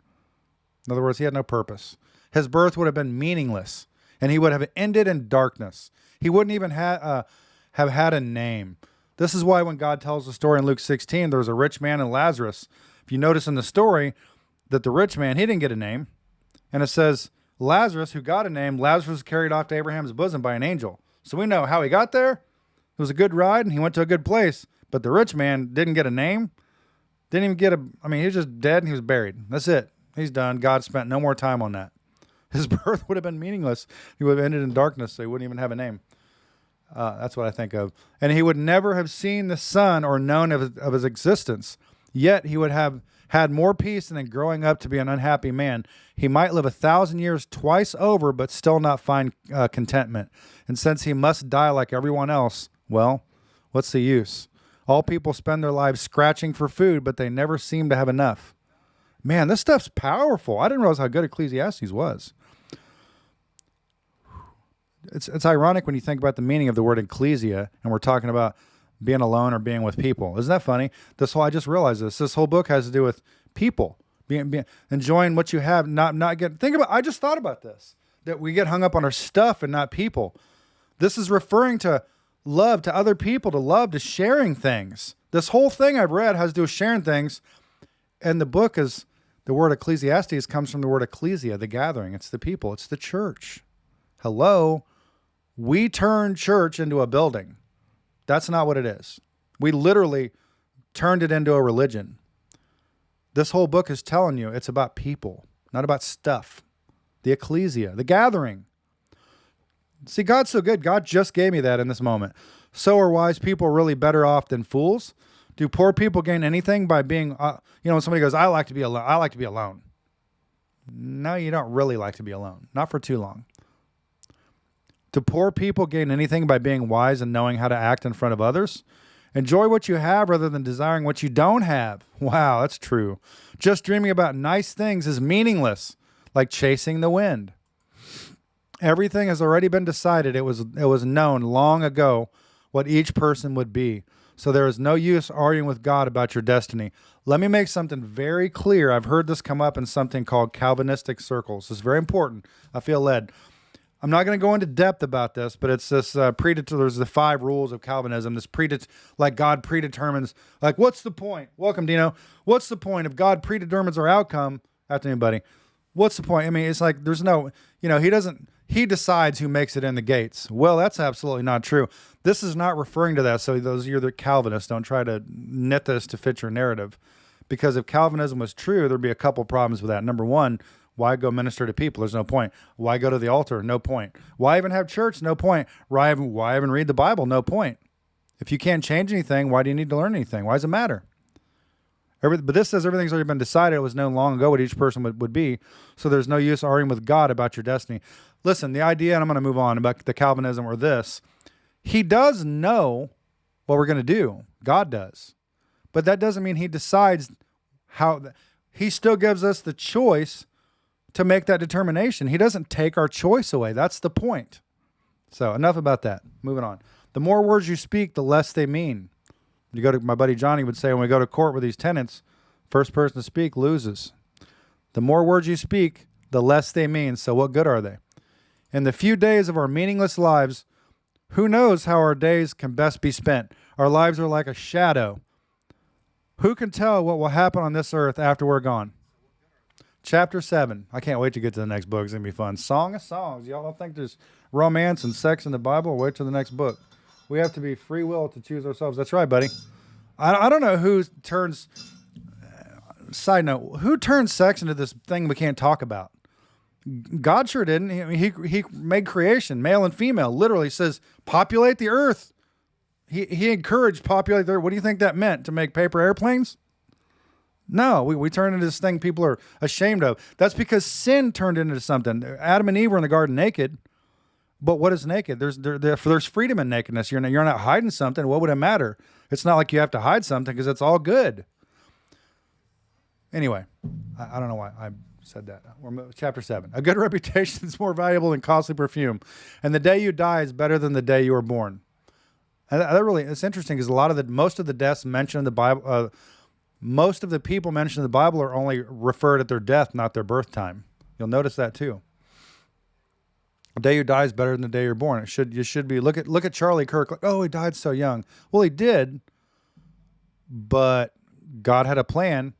In other words, he had no purpose. His birth would have been meaningless, and he would have ended in darkness. He wouldn't even have had a name. This is why when God tells the story in Luke 16, there was a rich man and Lazarus. If you notice in the story that the rich man, he didn't get a name. And it says, Lazarus, who got a name, Lazarus was carried off to Abraham's bosom by an angel. So we know how he got there. It was a good ride, and he went to a good place. But the rich man didn't get a name. Didn't even get he was just dead, and he was buried. That's it. He's done. God spent no more time on that. His birth would have been meaningless. He would have ended in darkness, so he wouldn't even have a name. That's what I think of. And he would never have seen the sun or known of his existence. Yet he would have had more peace than growing up to be an unhappy man. He might live 1,000 years twice over, but still not find contentment. And since he must die like everyone else, well, what's the use? All people spend their lives scratching for food, but they never seem to have enough. Man, this stuff's powerful. I didn't realize how good Ecclesiastes was. It's ironic when you think about the meaning of the word ecclesia, and we're talking about being alone or being with people. Isn't that funny? I just realized this. This whole book has to do with people, being enjoying what you have, not getting. I just thought about this, that we get hung up on our stuff and not people. This is referring to love, to other people, to love, to sharing things. This whole thing I've read has to do with sharing things. And the book is, the word Ecclesiastes comes from the word ecclesia, the gathering. It's the people. It's the church. Hello. We turn church into a building. That's not what it is. We literally turned it into a religion. This whole book is telling you it's about people, not about stuff. The ecclesia, the gathering. See, God's so good. God just gave me that in this moment. So are wise people really better off than fools? Do poor people gain anything by being, when somebody goes, I like to be alone. I like to be alone. No, you don't really like to be alone. Not for too long. Do poor people gain anything by being wise and knowing how to act in front of others? Enjoy what you have rather than desiring what you don't have. Wow, that's true. Just dreaming about nice things is meaningless, like chasing the wind. Everything has already been decided. It was known long ago what each person would be. So there is no use arguing with God about your destiny. Let me make something very clear. I've heard this come up in something called Calvinistic circles. It's very important. I feel led. I'm not going to go into depth about this, but it's this there's the 5 rules of Calvinism. Like God predetermines, like what's the point? Welcome, Dino. What's the point if God predetermines our outcome? After anybody, what's the point? I mean, it's like there's no, he decides who makes it in the gates. Well, that's absolutely not true. This is not referring to that. So those of you that are Calvinists, don't try to knit this to fit your narrative. Because if Calvinism was true, there'd be a couple problems with that. Number one, why go minister to people? There's no point. Why go to the altar? No point. Why even have church? No point. Why even read the Bible? No point. If you can't change anything, why do you need to learn anything? Why does it matter? But this says everything's already been decided. It was known long ago what each person would be. So there's no use arguing with God about your destiny. Listen, the idea, and I'm going to move on about the Calvinism or this, he does know what we're going to do. God does. But that doesn't mean he decides how. He still gives us the choice to make that determination. He doesn't take our choice away. That's the point. So enough about that. Moving on. The more words you speak, the less they mean. You go to, my buddy Johnny would say, when we go to court with these tenants, first person to speak loses. The more words you speak, the less they mean. So what good are they? In the few days of our meaningless lives, who knows how our days can best be spent? Our lives are like a shadow. Who can tell what will happen on this earth after we're gone? Chapter 7. I can't wait to get to the next book. It's going to be fun. Song of Songs. Y'all don't think there's romance and sex in the Bible? Wait till the next book. We have to be free will to choose ourselves. That's right, buddy. I don't know who turns... Side note, who turns sex into this thing we can't talk about? God sure didn't. He made creation, male and female. Literally says, populate the earth. He encouraged populate the earth. What do you think that meant? To make paper airplanes? No, we turned into this thing people are ashamed of. That's because sin turned into something. Adam and Eve were in the garden naked. But what is naked? There's freedom in nakedness. You're not hiding something. What would it matter? It's not like you have to hide something because it's all good. Anyway, I don't know why I said that. Chapter 7. A good reputation is more valuable than costly perfume. And the day you die is better than the day you were born. And it's interesting because most of the deaths mentioned in the Bible, most of the people mentioned in the Bible are only referred at their death, not their birth time. You'll notice that too. The day you die is better than the day you're born. You should be. Look at Charlie Kirk. Like, oh, he died so young. Well, he did, but God had a plan.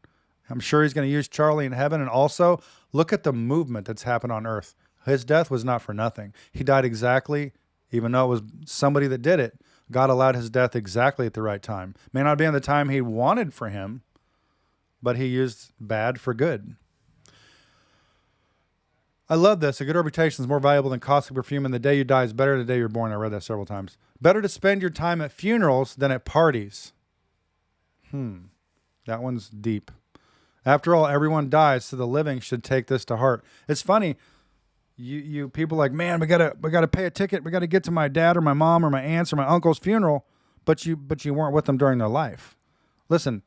I'm sure he's going to use Charlie in heaven. And also, look at the movement that's happened on earth. His death was not for nothing. He died exactly, even though it was somebody that did it, God allowed his death exactly at the right time. May not be on the time he wanted for him, but he used bad for good. I love this. A good reputation is more valuable than costly perfume, and the day you die is better than the day you're born. I read that several times. Better to spend your time at funerals than at parties. That one's deep. After all, everyone dies, so the living should take this to heart. It's funny. You people are like, man, we gotta pay a ticket. We gotta get to my dad or my mom or my aunt's or my uncle's funeral, but you weren't with them during their life. Listen,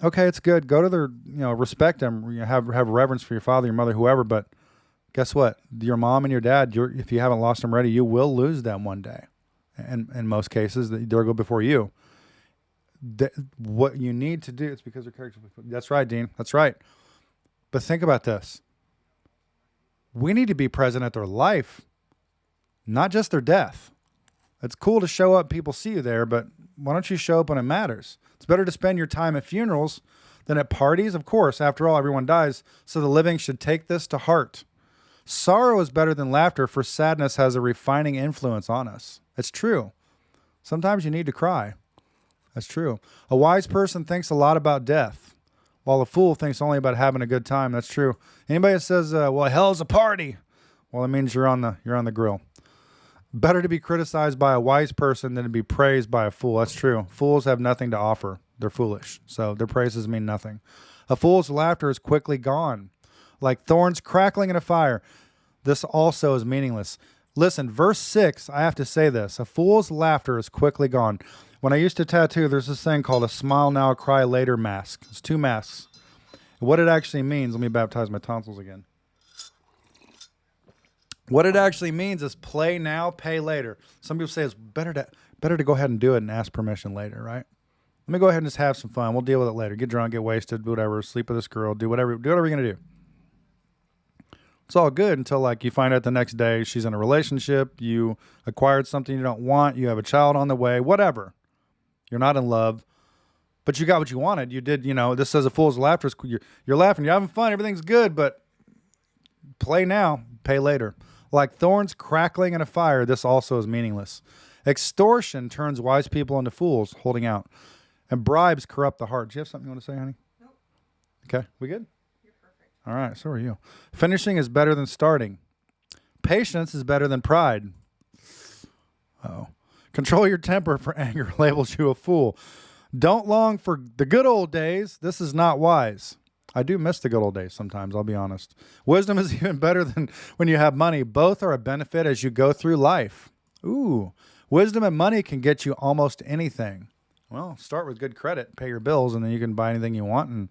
okay, it's good. Go to their, respect them. Have reverence for your father, your mother, whoever. But guess what? Your mom and your dad, if you haven't lost them already, you will lose them one day. And in most cases, they'll go before you. What you need to do, it's because their character. That's right, Dean. That's right. But think about this. We need to be present at their life, not just their death. It's cool to show up, people see you there, but why don't you show up when it matters? It's better to spend your time at funerals than at parties. Of course, after all, everyone dies, so the living should take this to heart. Sorrow is better than laughter, for sadness has a refining influence on us. It's true. Sometimes you need to cry. That's true. A wise person thinks a lot about death, while a fool thinks only about having a good time. That's true. Anybody that says, well, hell's a party, well, it means you're on the grill. Better to be criticized by a wise person than to be praised by a fool. That's true. Fools have nothing to offer. They're foolish, so their praises mean nothing. A fool's laughter is quickly gone, like thorns crackling in a fire. This also is meaningless. Listen, verse 6, I have to say this. A fool's laughter is quickly gone. When I used to tattoo, there's this thing called a smile now, cry later mask. It's 2 masks. What it actually means, let me baptize my tonsils again. What it actually means is play now, pay later. Some people say it's better to go ahead and do it and ask permission later, right? Let me go ahead and just have some fun. We'll deal with it later. Get drunk, get wasted, whatever, sleep with this girl, do whatever you're gonna do. It's all good until like you find out the next day she's in a relationship, you acquired something you don't want, you have a child on the way, whatever. You're not in love, but you got what you wanted. You did, this says a fool's laughter. You're laughing, you're having fun, everything's good, but play now, pay later. Like thorns crackling in a fire, this also is meaningless. Extortion turns wise people into fools, holding out. And bribes corrupt the heart. Do you have something you want to say, honey? Nope. Okay, we good? You're perfect. All right, so are you. Finishing is better than starting. Patience is better than pride. Uh-oh. Control your temper, for anger labels you a fool. Don't long for the good old days. This is not wise. I do miss the good old days sometimes, I'll be honest. Wisdom is even better than when you have money. Both are a benefit as you go through life. Ooh, wisdom and money can get you almost anything. Well, start with good credit, pay your bills, and then you can buy anything you want. And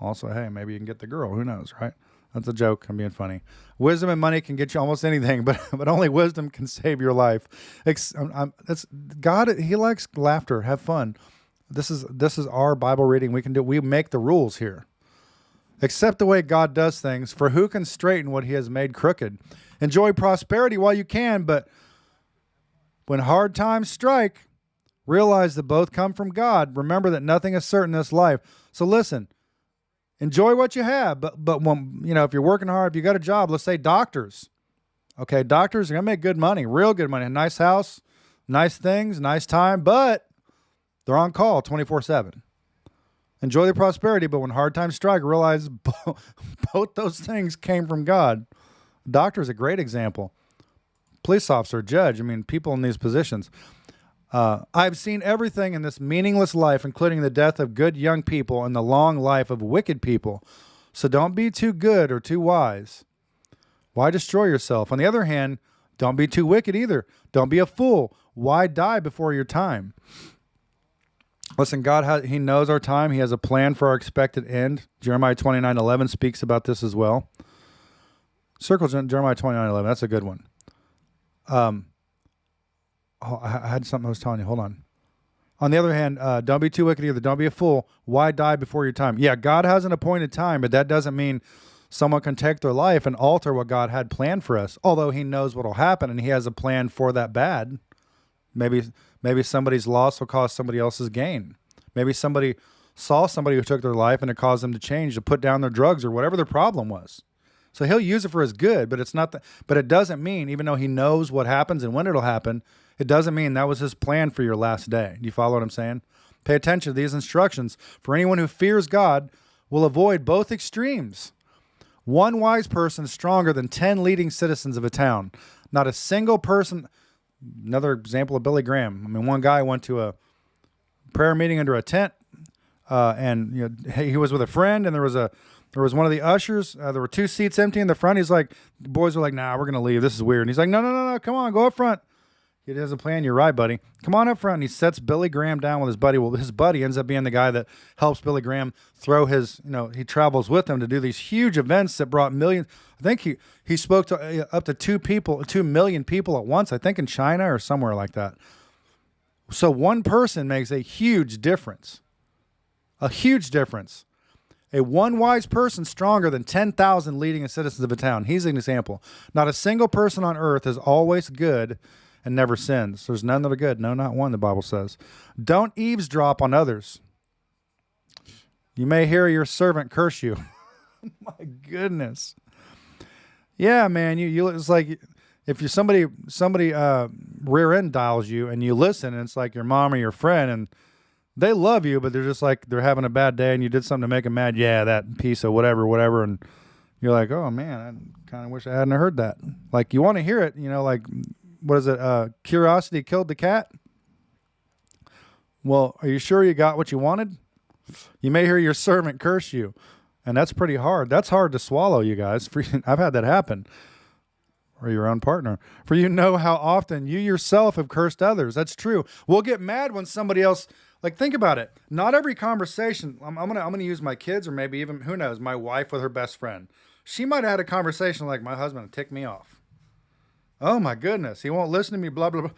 also, hey, maybe you can get the girl. Who knows, right? That's a joke. I'm being funny. Wisdom and money can get you almost anything, but only wisdom can save your life. God, he likes laughter. Have fun. This is our Bible reading. We make the rules here. Accept the way God does things, for who can straighten what he has made crooked? Enjoy prosperity while you can, but when hard times strike, realize that both come from God. Remember that nothing is certain in this life. So listen, enjoy what you have, but when, if you're working hard, if you got a job, let's say doctors. Okay, doctors are going to make good money, real good money, a nice house, nice things, nice time, but they're on call 24/7. Enjoy the prosperity, but when hard times strike, realize both those things came from God. Doctor is a great example. Police officer, judge, people in these positions. I've seen everything in this meaningless life, including the death of good young people and the long life of wicked people. So don't be too good or too wise. Why destroy yourself? On the other hand, don't be too wicked either. Don't be a fool. Why die before your time? Listen, God, he knows our time. He has a plan for our expected end. Jeremiah 29:11 speaks about this as well. Circle Jeremiah 29:11. That's a good one. I had something I was telling you. Hold on. On the other hand, don't be too wicked either. Don't be a fool. Why die before your time? Yeah, God has an appointed time, but that doesn't mean someone can take their life and alter what God had planned for us, although he knows what will happen and he has a plan for that bad. Maybe somebody's loss will cause somebody else's gain. Maybe somebody saw somebody who took their life and it caused them to change, to put down their drugs or whatever their problem was. So he'll use it for his good, but but it doesn't mean, even though he knows what happens and when it'll happen, it doesn't mean that was his plan for your last day. Do you follow what I'm saying? Pay attention to these instructions. For anyone who fears God will avoid both extremes. One wise person is stronger than 10 leading citizens of a town. Not a single person. Another example of Billy Graham. One guy went to a prayer meeting under a tent, and he was with a friend, and there was one of the ushers. There were 2 seats empty in the front. He's like, the boys are like, nah, we're gonna leave. This is weird. And he's like, no, come on, go up front. He has a plan. You're right, buddy. Come on up front. And he sets Billy Graham down with his buddy. Well, his buddy ends up being the guy that helps Billy Graham throw his, he travels with him to do these huge events that brought millions. I think he spoke to up to 2 million people at once, I think in China or somewhere like that. So one person makes a huge difference. A huge difference. A one wise person stronger than 10,000 leading citizens of a town. He's an example. Not a single person on earth is always good and never sins. There's none that are good. No, not one, the Bible says. Don't eavesdrop on others. You may hear your servant curse you. My goodness. Yeah, man. It's like if you're somebody rear end dials you and you listen, and it's like your mom or your friend, and they love you, but they're just like they're having a bad day, and you did something to make them mad. Yeah, that piece of whatever, and you're like, oh man, I kind of wish I hadn't heard that. Like you want to hear it, like. What is it? Curiosity killed the cat. Well, are you sure you got what you wanted? You may hear your servant curse you. And that's pretty hard. That's hard to swallow, you guys. I've had that happen. Or your own partner. For you know how often you yourself have cursed others. That's true. We'll get mad when somebody else, think about it. Not every conversation, I'm gonna use my kids or maybe even, who knows, my wife with her best friend. She might have had a conversation like my husband ticked me off. Oh my goodness, he won't listen to me, blah, blah, blah.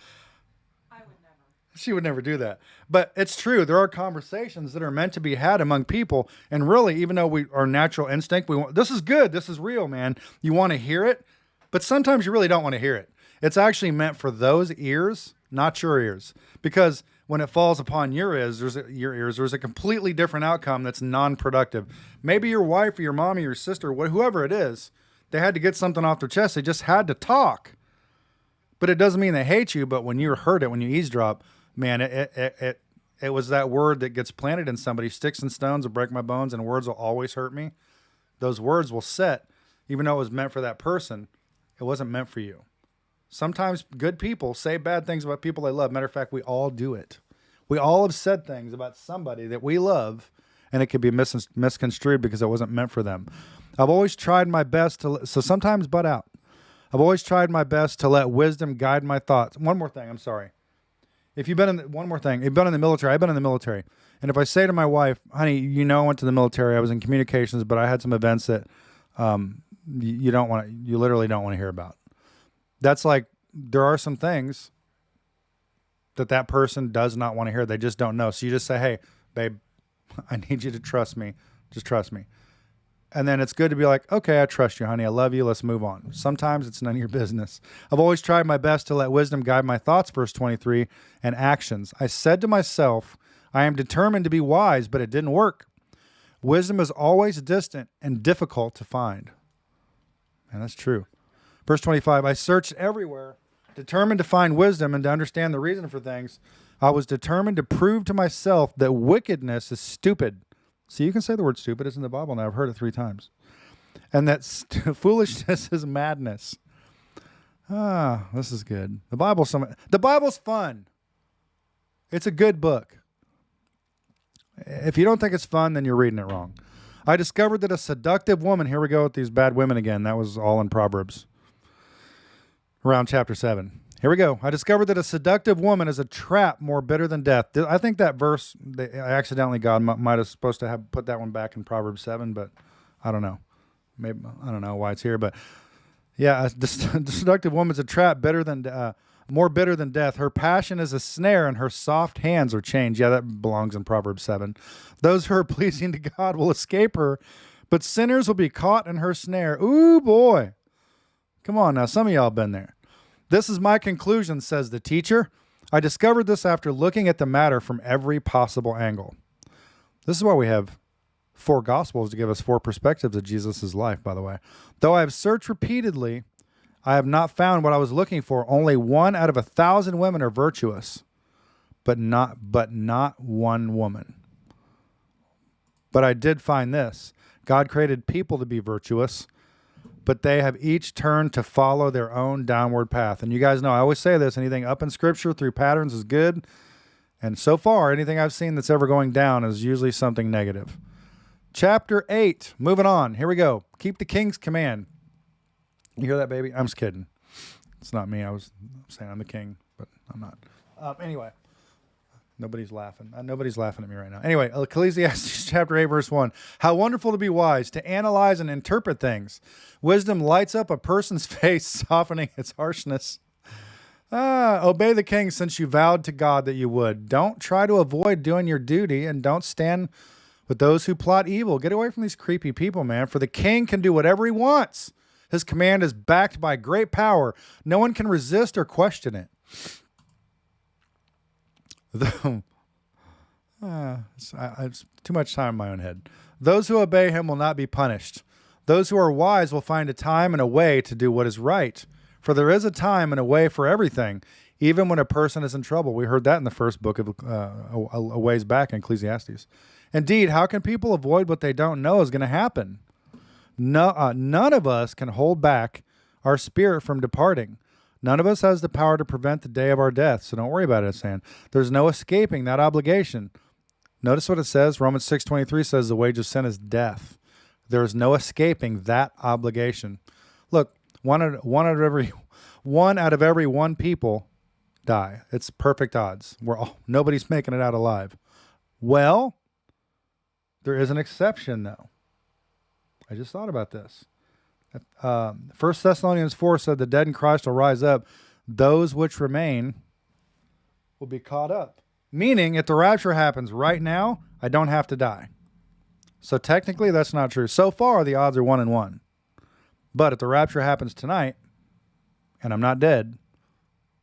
I would never. She would never do that. But it's true. There are conversations that are meant to be had among people. And really, even though our natural instinct, we want, this is good. This is real, man. You want to hear it, but sometimes you really don't want to hear it. It's actually meant for those ears, not your ears. Because when it falls upon your ears, there's a completely different outcome that's non-productive. Maybe your wife or your mom or your sister, whoever it is, they had to get something off their chest. They just had to talk. But it doesn't mean they hate you. But when you heard it, when you eavesdrop, man, it was that word that gets planted in somebody. Sticks and stones will break my bones, and words will always hurt me. Those words will set, even though it was meant for that person, it wasn't meant for you. Sometimes good people say bad things about people they love. Matter of fact, we all do it. We all have said things about somebody that we love, and it could be misconstrued because it wasn't meant for them. I've always tried my best to, so sometimes butt out. I've always tried my best to let wisdom guide my thoughts. One more thing, I'm sorry. One more thing. You've been in the military. I've been in the military. And if I say to my wife, honey, I went to the military. I was in communications, but I had some events that you literally don't want to hear about. That's like, there are some things that person does not want to hear. They just don't know. So you just say, hey, babe, I need you to trust me. Just trust me. And then it's good to be like, okay, I trust you, honey. I love you. Let's move on. Sometimes it's none of your business. I've always tried my best to let wisdom guide my thoughts, verse 23, and actions. I said to myself, I am determined to be wise, but it didn't work. Wisdom is always distant and difficult to find. And that's true. Verse 25, I searched everywhere, determined to find wisdom and to understand the reason for things. I was determined to prove to myself that wickedness is stupid. See, you can say the word stupid. It's in the Bible now. I've heard it 3 times. And that foolishness is madness. This is good. The Bible's fun. It's a good book. If you don't think it's fun, then you're reading it wrong. I discovered that a seductive woman, here we go with these bad women again. That was all in Proverbs. Around chapter 7. Here we go. I discovered that a seductive woman is a trap more bitter than death. I think that verse, God might have supposed to have put that one back in Proverbs 7, but I don't know. Maybe I don't know why it's here, but yeah, the seductive woman is a trap more bitter than death. Her passion is a snare, and her soft hands are chains. Yeah, that belongs in Proverbs 7. Those who are pleasing to God will escape her, but sinners will be caught in her snare. Ooh, boy. Come on now, some of y'all have been there. This is my conclusion, says the teacher. I discovered this after looking at the matter from every possible angle. This is why we have 4 Gospels to give us 4 perspectives of Jesus' life, by the way. Though I have searched repeatedly, I have not found what I was looking for. Only 1 out of 1,000 women are virtuous, but not one woman. But I did find this. God created people to be virtuous, but they have each turned to follow their own downward path. And you guys know, I always say this, anything up in Scripture through patterns is good. And so far, anything I've seen that's ever going down is usually something negative. Chapter 8, moving on. Here we go. Keep the king's command. You hear that, baby? I'm just kidding. It's not me. I was saying I'm the king, but I'm not. Anyway. Nobody's laughing. Nobody's laughing at me right now. Anyway, Ecclesiastes chapter 8, verse 1. How wonderful to be wise, to analyze and interpret things. Wisdom lights up a person's face, softening its harshness. Obey the king since you vowed to God that you would. Don't try to avoid doing your duty, and don't stand with those who plot evil. Get away from these creepy people, man. For the king can do whatever he wants. His command is backed by great power. No one can resist or question it. It's too much time in my own head. Those who obey him will not be punished. Those who are wise will find a time and a way to do what is right. For there is a time and a way for everything, even when a person is in trouble. We heard that in the first book of a ways back in Ecclesiastes. Indeed, how can people avoid what they don't know is going to happen? None of us can hold back our spirit from departing. None of us has the power to prevent the day of our death, so don't worry about it, it's saying. There's no escaping that obligation. Notice what it says. Romans 6:23 says the wage of sin is death. There is no escaping that obligation. Look, one out of every one people die. It's perfect odds. Nobody's making it out alive. Well, there is an exception, though. I just thought about this. 1 Thessalonians 4 said the dead in Christ will rise up. Those which remain will be caught up. Meaning, if the rapture happens right now, I don't have to die. So technically, that's not true. So far, the odds are 1 in 1. But if the rapture happens tonight, and I'm not dead,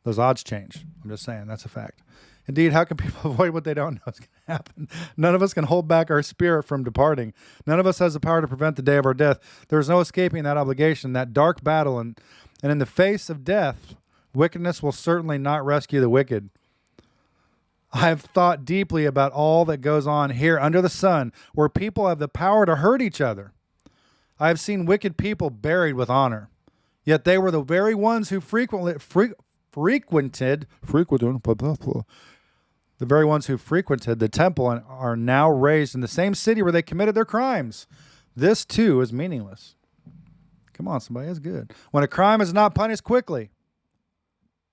those odds change. I'm just saying, that's a fact. Indeed, how can people avoid what they don't know is going to happen? None of us can hold back our spirit from departing. None of us has the power to prevent the day of our death. There is no escaping that obligation, that dark battle. And in the face of death, wickedness will certainly not rescue the wicked. I have thought deeply about all that goes on here under the sun, where people have the power to hurt each other. I have seen wicked people buried with honor, yet they were the very ones who frequented the temple and are now raised in the same city where they committed their crimes. This too is meaningless. Come on, somebody, that's good. When a crime is not punished quickly,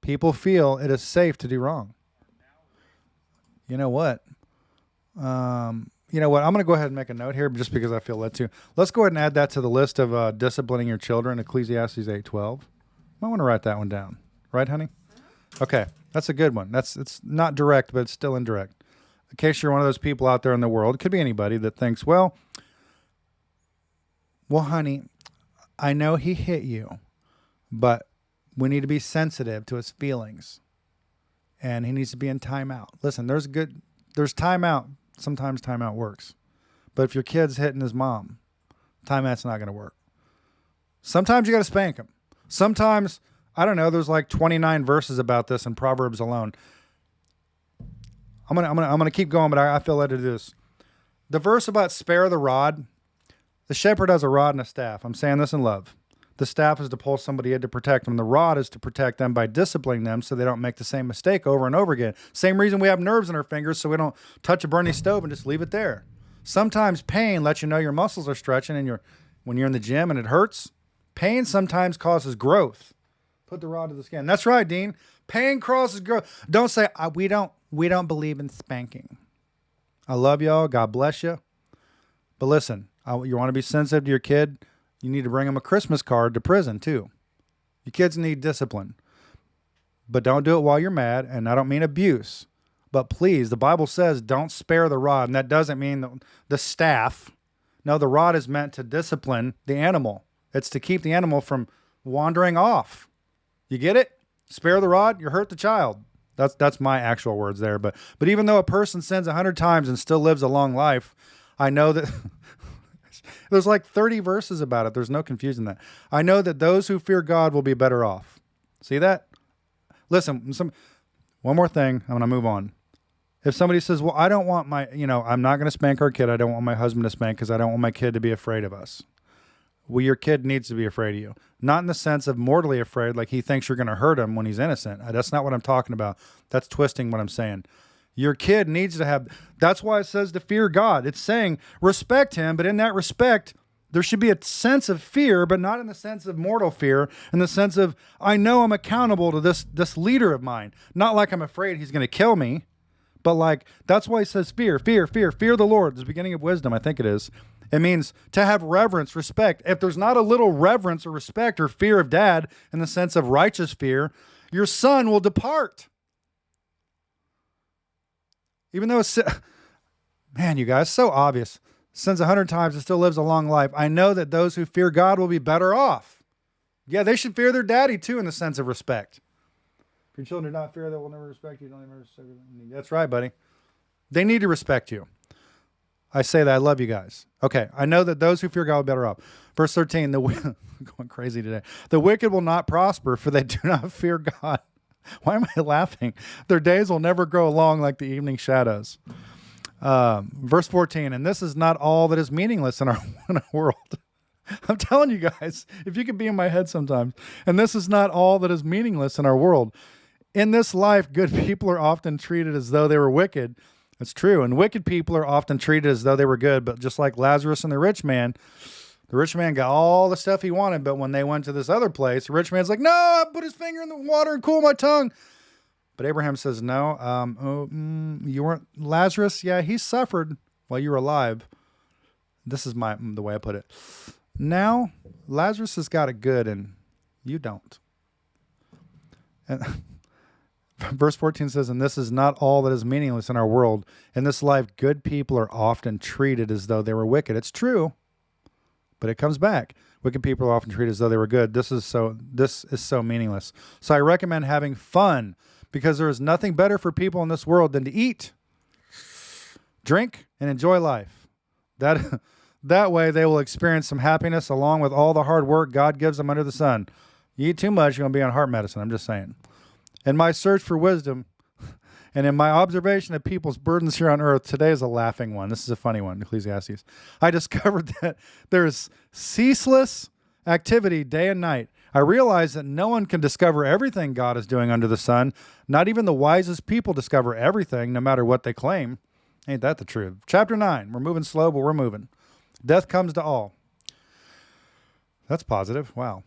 people feel it is safe to do wrong. You know what? I'm going to go ahead and make a note here just because I feel led to. Let's go ahead and add that to the list of disciplining your children, Ecclesiastes 8:12. I want to write that one down. Right, honey? Okay, that's a good one. It's not direct, but it's still indirect. In case you're one of those people out there in the world, it could be anybody that thinks, well, honey, I know he hit you, but we need to be sensitive to his feelings. And he needs to be in timeout. Listen, there's timeout. Sometimes timeout works. But if your kid's hitting his mom, timeout's not going to work. Sometimes you got to spank him. Sometimes, I don't know, there's like 29 verses about this in Proverbs alone. I'm gonna keep going, but I feel led to do this. The verse about spare the rod, the shepherd has a rod and a staff. I'm saying this in love. The staff is to pull somebody in to protect them. The rod is to protect them by disciplining them so they don't make the same mistake over and over again. Same reason we have nerves in our fingers so we don't touch a burning stove and just leave it there. Sometimes pain lets you know your muscles are stretching and when you're in the gym and it hurts. Pain sometimes causes growth. Put the rod to the skin. That's right, Dean. Pain causes growth. Don't say, we don't believe in spanking. I love y'all. God bless you. But listen, you want to be sensitive to your kid? You need to bring them a Christmas card to prison, too. Your kids need discipline. But don't do it while you're mad, and I don't mean abuse. But please, the Bible says don't spare the rod, and that doesn't mean the staff. No, the rod is meant to discipline the animal. It's to keep the animal from wandering off. You get it? Spare the rod, you hurt the child. That's my actual words there. But even though a person sins 100 times and still lives a long life, I know that... There's like 30 verses about it. There's no confusion that. I know that those who fear God will be better off. See that? Listen, one more thing. I'm going to move on. If somebody says, well, I don't want I'm not going to spank our kid. I don't want my husband to spank because I don't want my kid to be afraid of us. Well, your kid needs to be afraid of you. Not in the sense of mortally afraid, like he thinks you're going to hurt him when he's innocent. That's not what I'm talking about. That's twisting what I'm saying. Your kid needs to have, that's why it says to fear God. It's saying respect him, but in that respect, there should be a sense of fear, but not in the sense of mortal fear, in the sense of, I know I'm accountable to this leader of mine. Not like I'm afraid he's going to kill me, but like, that's why he says fear the Lord. It's the beginning of wisdom, I think it is. It means to have reverence, respect. If there's not a little reverence or respect or fear of dad in the sense of righteous fear, your son will depart. Even though it's, man, you guys, so obvious. Sins 100 times and still lives a long life. I know that those who fear God will be better off. Yeah, they should fear their daddy too in the sense of respect. If your children do not fear, they will never respect you. Don't even respect you. That's right, buddy. They need to respect you. I say that. I love you guys. Okay, I know that those who fear God will be better off. Verse 13, I'm going crazy today. The wicked will not prosper, for they do not fear God. Why am I laughing? Their days will never grow long like the evening shadows. Verse 14, and this is not all that is meaningless in our world. I'm telling you guys, if you could be in my head sometimes, and this is not all that is meaningless in our world. In this life, good people are often treated as though they were wicked. It's true. And wicked people are often treated as though they were good. But just like Lazarus and the rich man got all the stuff he wanted. But when they went to this other place, the rich man's like, no, I put his finger in the water and cool my tongue. But Abraham says, no, you weren't Lazarus. Yeah, he suffered while you were alive. This is the way I put it. Now, Lazarus has got it good and you don't. And verse 14 says, and this is not all that is meaningless in our world. In this life, good people are often treated as though they were wicked. It's true, but it comes back. Wicked people are often treated as though they were good. This is so meaningless. So I recommend having fun, because there is nothing better for people in this world than to eat, drink, and enjoy life. That way they will experience some happiness along with all the hard work God gives them under the sun. You eat too much, you're going to be on heart medicine. I'm just saying. In my search for wisdom and in my observation of people's burdens here on earth, today is a laughing one. This is a funny one, Ecclesiastes. I discovered that there is ceaseless activity day and night. I realize that no one can discover everything God is doing under the sun. Not even the wisest people discover everything, no matter what they claim. Ain't that the truth? Chapter 9. We're moving slow, but we're moving. Death comes to all. That's positive. Wow.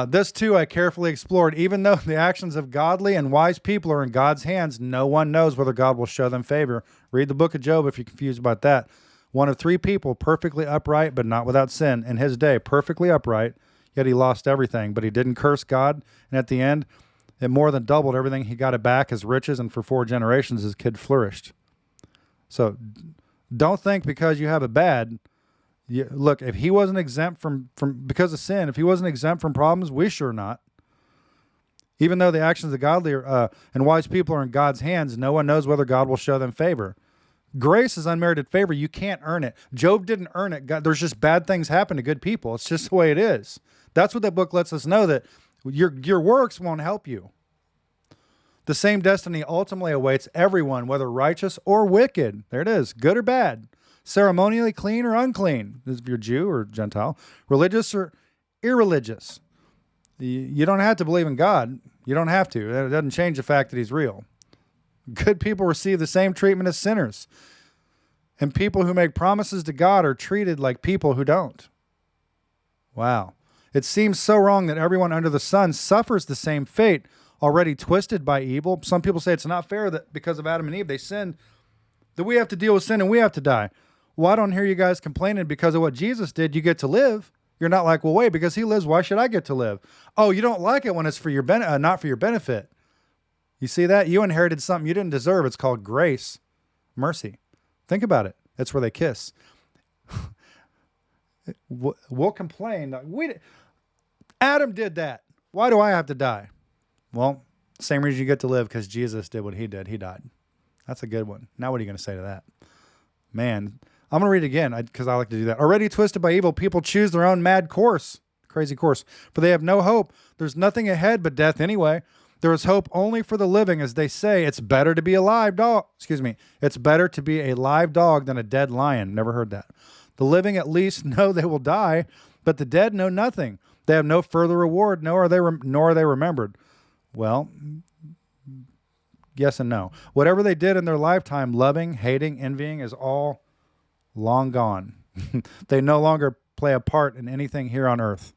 This too I carefully explored. Even though the actions of godly and wise people are in God's hands, no one knows whether God will show them favor. Read the book of Job if you're confused about that. One of 3 people, perfectly upright, but not without sin. In his day, perfectly upright, yet he lost everything. But he didn't curse God. And at the end, it more than doubled everything. He got it back, his riches, and for 4 generations, his kid flourished. So don't think because you have it bad. Look, if he wasn't exempt from because of sin, if he wasn't exempt from problems, we sure not. Even though the actions of the godly and wise people are in God's hands, no one knows whether God will show them favor. Grace is unmerited favor. You can't earn it. Job didn't earn it. There's just bad things happen to good people. It's just the way it is. That's what that book lets us know, that your works won't help you. The same destiny ultimately awaits everyone, whether righteous or wicked. There it is, good or bad. Ceremonially clean or unclean, if you're Jew or Gentile, religious or irreligious. You don't have to believe in God. You don't have to. It doesn't change the fact that he's real. Good people receive the same treatment as sinners. And people who make promises to God are treated like people who don't. Wow. It seems so wrong that everyone under the sun suffers the same fate, already twisted by evil. Some people say it's not fair that because of Adam and Eve, they sinned, that we have to deal with sin and we have to die. Well, I don't hear you guys complaining because of what Jesus did. You get to live. You're not like, well, wait, because he lives, why should I get to live? Oh, you don't like it when it's for your not for your benefit. You see that? You inherited something you didn't deserve. It's called grace, mercy. Think about it. That's where they kiss. We'll complain. Adam did that. Why do I have to die? Well, same reason you get to live, because Jesus did what he did. He died. That's a good one. Now what are you going to say to that? Man, I'm going to read it again because I like to do that. Already twisted by evil, people choose their own mad course, crazy course, for they have no hope. There's nothing ahead but death anyway. There is hope only for the living, as they say. It's better to be a live dog. It's better to be a live dog than a dead lion. Never heard that. The living at least know they will die, but the dead know nothing. They have no further reward, nor are they remembered. Well, yes and no. Whatever they did in their lifetime, loving, hating, envying, is all long gone. They no longer play a part in anything here on earth.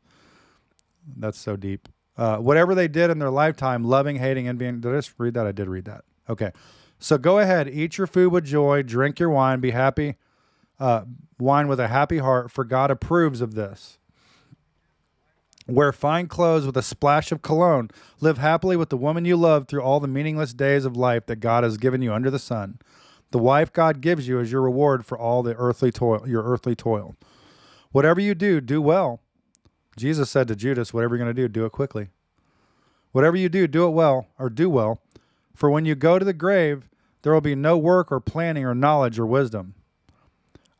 That's so deep. Whatever they did in their lifetime, loving, hating, envying. Did I just read that? I did read that. Okay. So go ahead, eat your food with joy, drink your wine, be happy, wine with a happy heart, for God approves of this. Wear fine clothes with a splash of cologne. Live happily with the woman you love through all the meaningless days of life that God has given you under the sun. The wife God gives you is your reward for all the your earthly toil. Whatever you do, do well. Jesus said to Judas, whatever you're going to do it quickly. Whatever you do it well, or do well. For when you go to the grave, there will be no work or planning or knowledge or wisdom.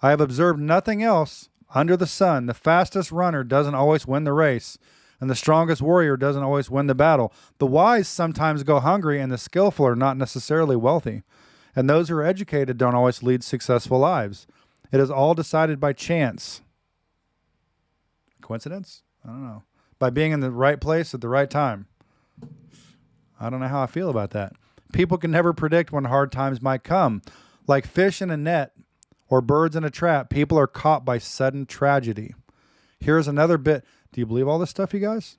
I have observed nothing else under the sun. The fastest runner doesn't always win the race, and the strongest warrior doesn't always win the battle. The wise sometimes go hungry, and the skillful are not necessarily wealthy. And those who are educated don't always lead successful lives. It is all decided by chance. Coincidence? I don't know. By being in the right place at the right time. I don't know how I feel about that. People can never predict when hard times might come. Like fish in a net or birds in a trap, people are caught by sudden tragedy. Here's another bit. Do you believe all this stuff, you guys?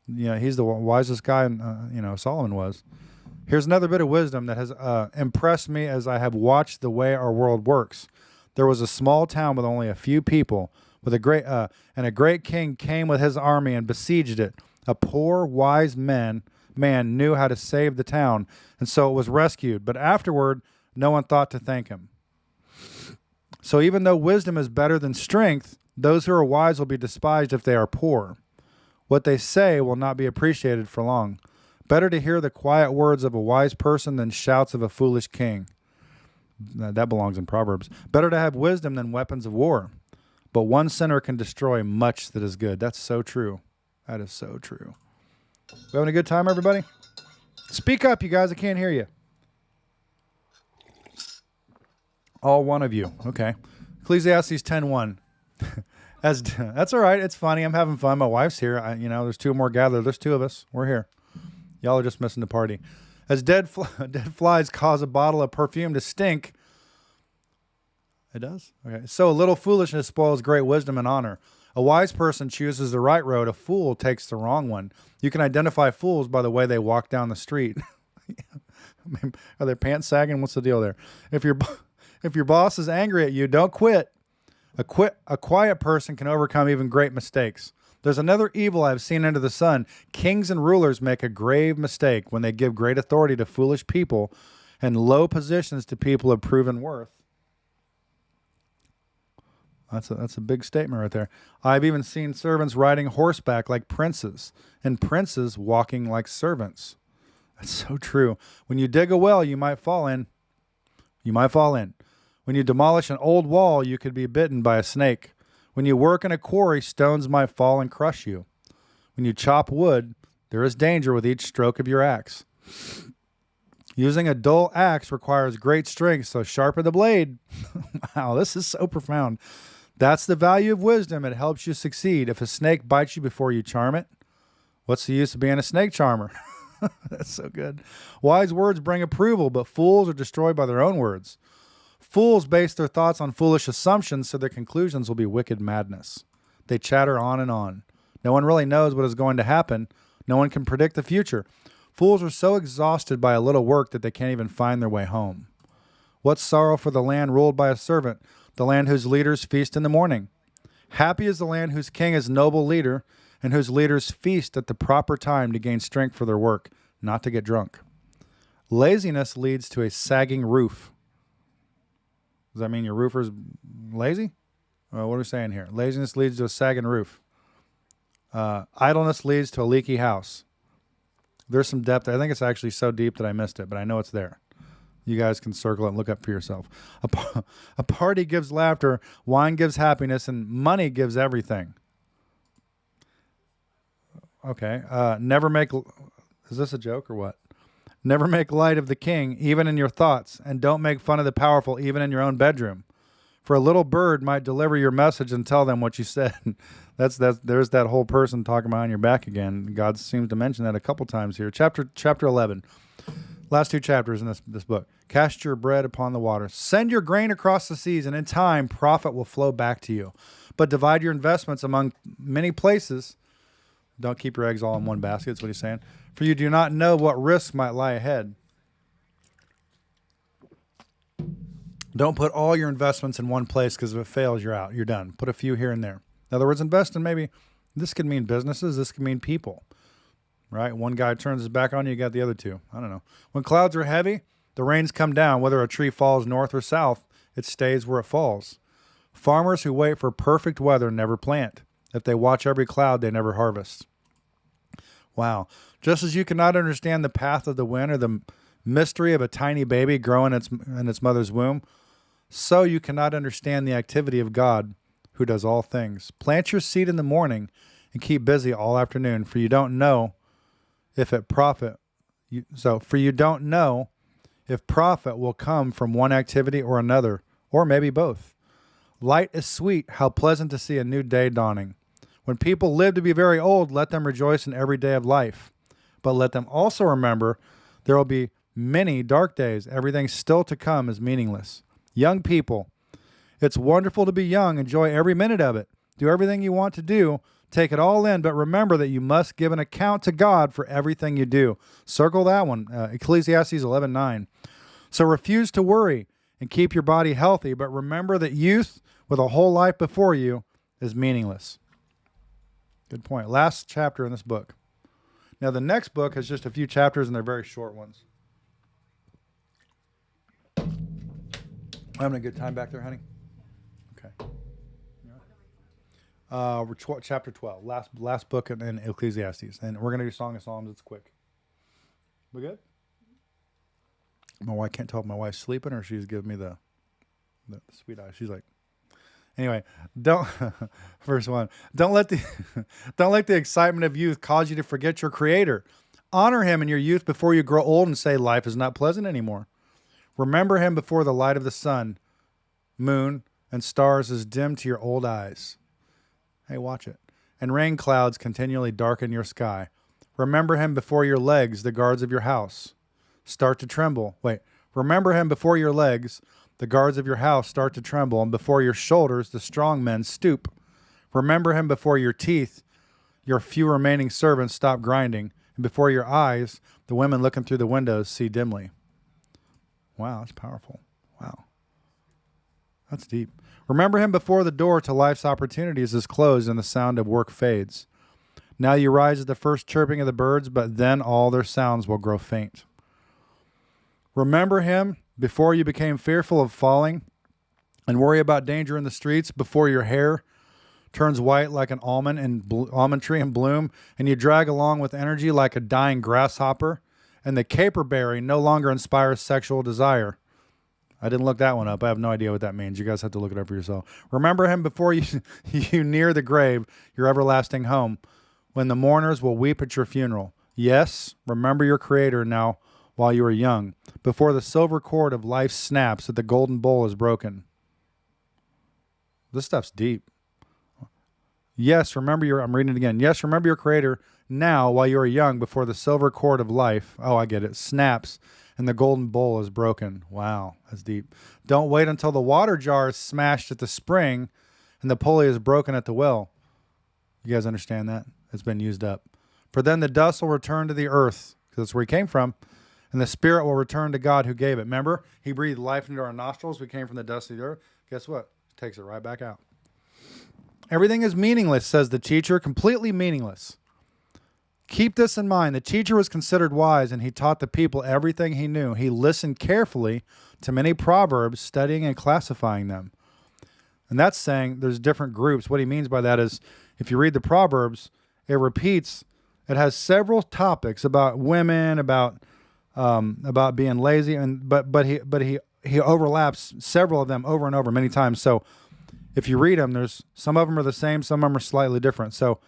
Yeah, he's the wisest guy, Solomon was. Here's another bit of wisdom that has impressed me as I have watched the way our world works. There was a small town with only a few people. with a great king came with his army and besieged it. A poor, wise man knew how to save the town, and so it was rescued. But afterward, no one thought to thank him. So even though wisdom is better than strength, those who are wise will be despised if they are poor. What they say will not be appreciated for long. Better to hear the quiet words of a wise person than shouts of a foolish king. That belongs in Proverbs. Better to have wisdom than weapons of war. But one sinner can destroy much that is good. That's so true. That is so true. We having a good time, everybody? Speak up, you guys. I can't hear you. All one of you. Okay. Ecclesiastes 10:1. That's all right. It's funny. I'm having fun. My wife's here. There's two more gathered. There's two of us. We're here. Y'all are just missing the party. As dead flies cause a bottle of perfume to stink. It does? Okay. So a little foolishness spoils great wisdom and honor. A wise person chooses the right road. A fool takes the wrong one. You can identify fools by the way they walk down the street. Are their pants sagging? What's the deal there? If your boss is angry at you, don't quit. A quiet person can overcome even great mistakes. There's another evil I've seen under the sun. Kings and rulers make a grave mistake when they give great authority to foolish people and low positions to people of proven worth. That's a big statement right there. I've even seen servants riding horseback like princes and princes walking like servants. That's so true. When you dig a well, you might fall in. When you demolish an old wall, you could be bitten by a snake. When you work in a quarry, stones might fall and crush you. When you chop wood, there is danger with each stroke of your axe. Using a dull axe requires great strength, so sharpen the blade. Wow, this is so profound. That's the value of wisdom. It helps you succeed. If a snake bites you before you charm it, what's the use of being a snake charmer? That's so good. Wise words bring approval, but fools are destroyed by their own words. Fools base their thoughts on foolish assumptions, so their conclusions will be wicked madness. They chatter on and on. No one really knows what is going to happen. No one can predict the future. Fools are so exhausted by a little work that they can't even find their way home. What sorrow for the land ruled by a servant, the land whose leaders feast in the morning. Happy is the land whose king is noble leader, and whose leaders feast at the proper time to gain strength for their work, not to get drunk. Laziness leads to a sagging roof. Does that mean your roofer's lazy? What are we saying here? Laziness leads to a sagging roof. Idleness leads to a leaky house. There's some depth. I think it's actually so deep that I missed it, but I know it's there. You guys can circle it and look up for yourself. A party gives laughter, wine gives happiness, and money gives everything. Okay. Is this a joke or what? Never make light of the king, even in your thoughts, and don't make fun of the powerful, even in your own bedroom. For a little bird might deliver your message and tell them what you said. There's that whole person talking behind your back again. God seems to mention that a couple times here. Chapter 11. Last two chapters in this book. Cast your bread upon the water. Send your grain across the seas, and in time profit will flow back to you. But divide your investments among many places. Don't keep your eggs all in one basket, that's what he's saying. For you do not know what risks might lie ahead. Don't put all your investments in one place, because if it fails, you're out. You're done. Put a few here and there. In other words, invest in maybe, this could mean businesses, this could mean people. Right? One guy turns his back on you, you got the other two. I don't know. When clouds are heavy, the rains come down. Whether a tree falls north or south, it stays where it falls. Farmers who wait for perfect weather never plant. If they watch every cloud, they never harvest. Wow. Just as you cannot understand the path of the wind or the mystery of a tiny baby growing in its mother's womb, so you cannot understand the activity of God who does all things. Plant your seed in the morning and keep busy all afternoon, for you don't know if profit will come from one activity or another, or maybe both. Light is sweet, how pleasant to see a new day dawning. When people live to be very old, let them rejoice in every day of life. But let them also remember there will be many dark days. Everything still to come is meaningless. Young people, it's wonderful to be young. Enjoy every minute of it. Do everything you want to do. Take it all in, but remember that you must give an account to God for everything you do. Circle that one, Ecclesiastes 11:9. So refuse to worry and keep your body healthy, but remember that youth with a whole life before you is meaningless. Good point. Last chapter in this book. Now, the next book has just a few chapters, and they're very short ones. Having a good time back there, honey? Okay. We're chapter 12, last book in Ecclesiastes. And we're going to do Song of Psalms. It's quick. We good? My wife can't tell if my wife's sleeping or she's giving me the sweet eye. She's like, anyway, verse 1. Don't let the excitement of youth cause you to forget your Creator. Honor Him in your youth before you grow old and say life is not pleasant anymore. Remember Him before the light of the sun, moon, and stars is dim to your old eyes. Hey, watch it. And rain clouds continually darken your sky. Remember Him before your legs, the guards of your house, start to tremble. Remember Him before your legs, the guards of your house start to tremble, and before your shoulders, the strong men stoop. Remember Him before your teeth, your few remaining servants stop grinding, and before your eyes, the women looking through the windows see dimly. Wow, that's powerful. Wow. That's deep. Remember Him before the door to life's opportunities is closed and the sound of work fades. Now you rise at the first chirping of the birds, but then all their sounds will grow faint. Remember Him before you became fearful of falling and worry about danger in the streets, before your hair turns white like an almond tree in bloom, and you drag along with energy like a dying grasshopper, and the caperberry no longer inspires sexual desire. I didn't look that one up. I have no idea what that means. You guys have to look it up for yourself. Remember Him before you near the grave, your everlasting home, when the mourners will weep at your funeral. Yes, remember your Creator now while you are young, before the silver cord of life snaps that the golden bowl is broken. This stuff's deep. Yes, I'm reading it again. Yes, remember your Creator now while you are young, before the silver cord of life, I get it, snaps and the golden bowl is broken. Wow, that's deep. Don't wait until the water jar is smashed at the spring and the pulley is broken at the well. You guys understand that? It's been used up. For then the dust will return to the earth, because that's where He came from, and the spirit will return to God who gave it. Remember, He breathed life into our nostrils. We came from the dust of the earth. Guess what? Takes it right back out. Everything is meaningless, says the teacher, completely meaningless. Keep this in mind. The teacher was considered wise, and he taught the people everything he knew. He listened carefully to many proverbs, studying and classifying them. And that's saying there's different groups. What he means by that is, if you read the Proverbs, it has several topics about women, about being lazy, but he overlaps several of them over and over many times. So if you read them, some of them are the same, some of them are slightly different. So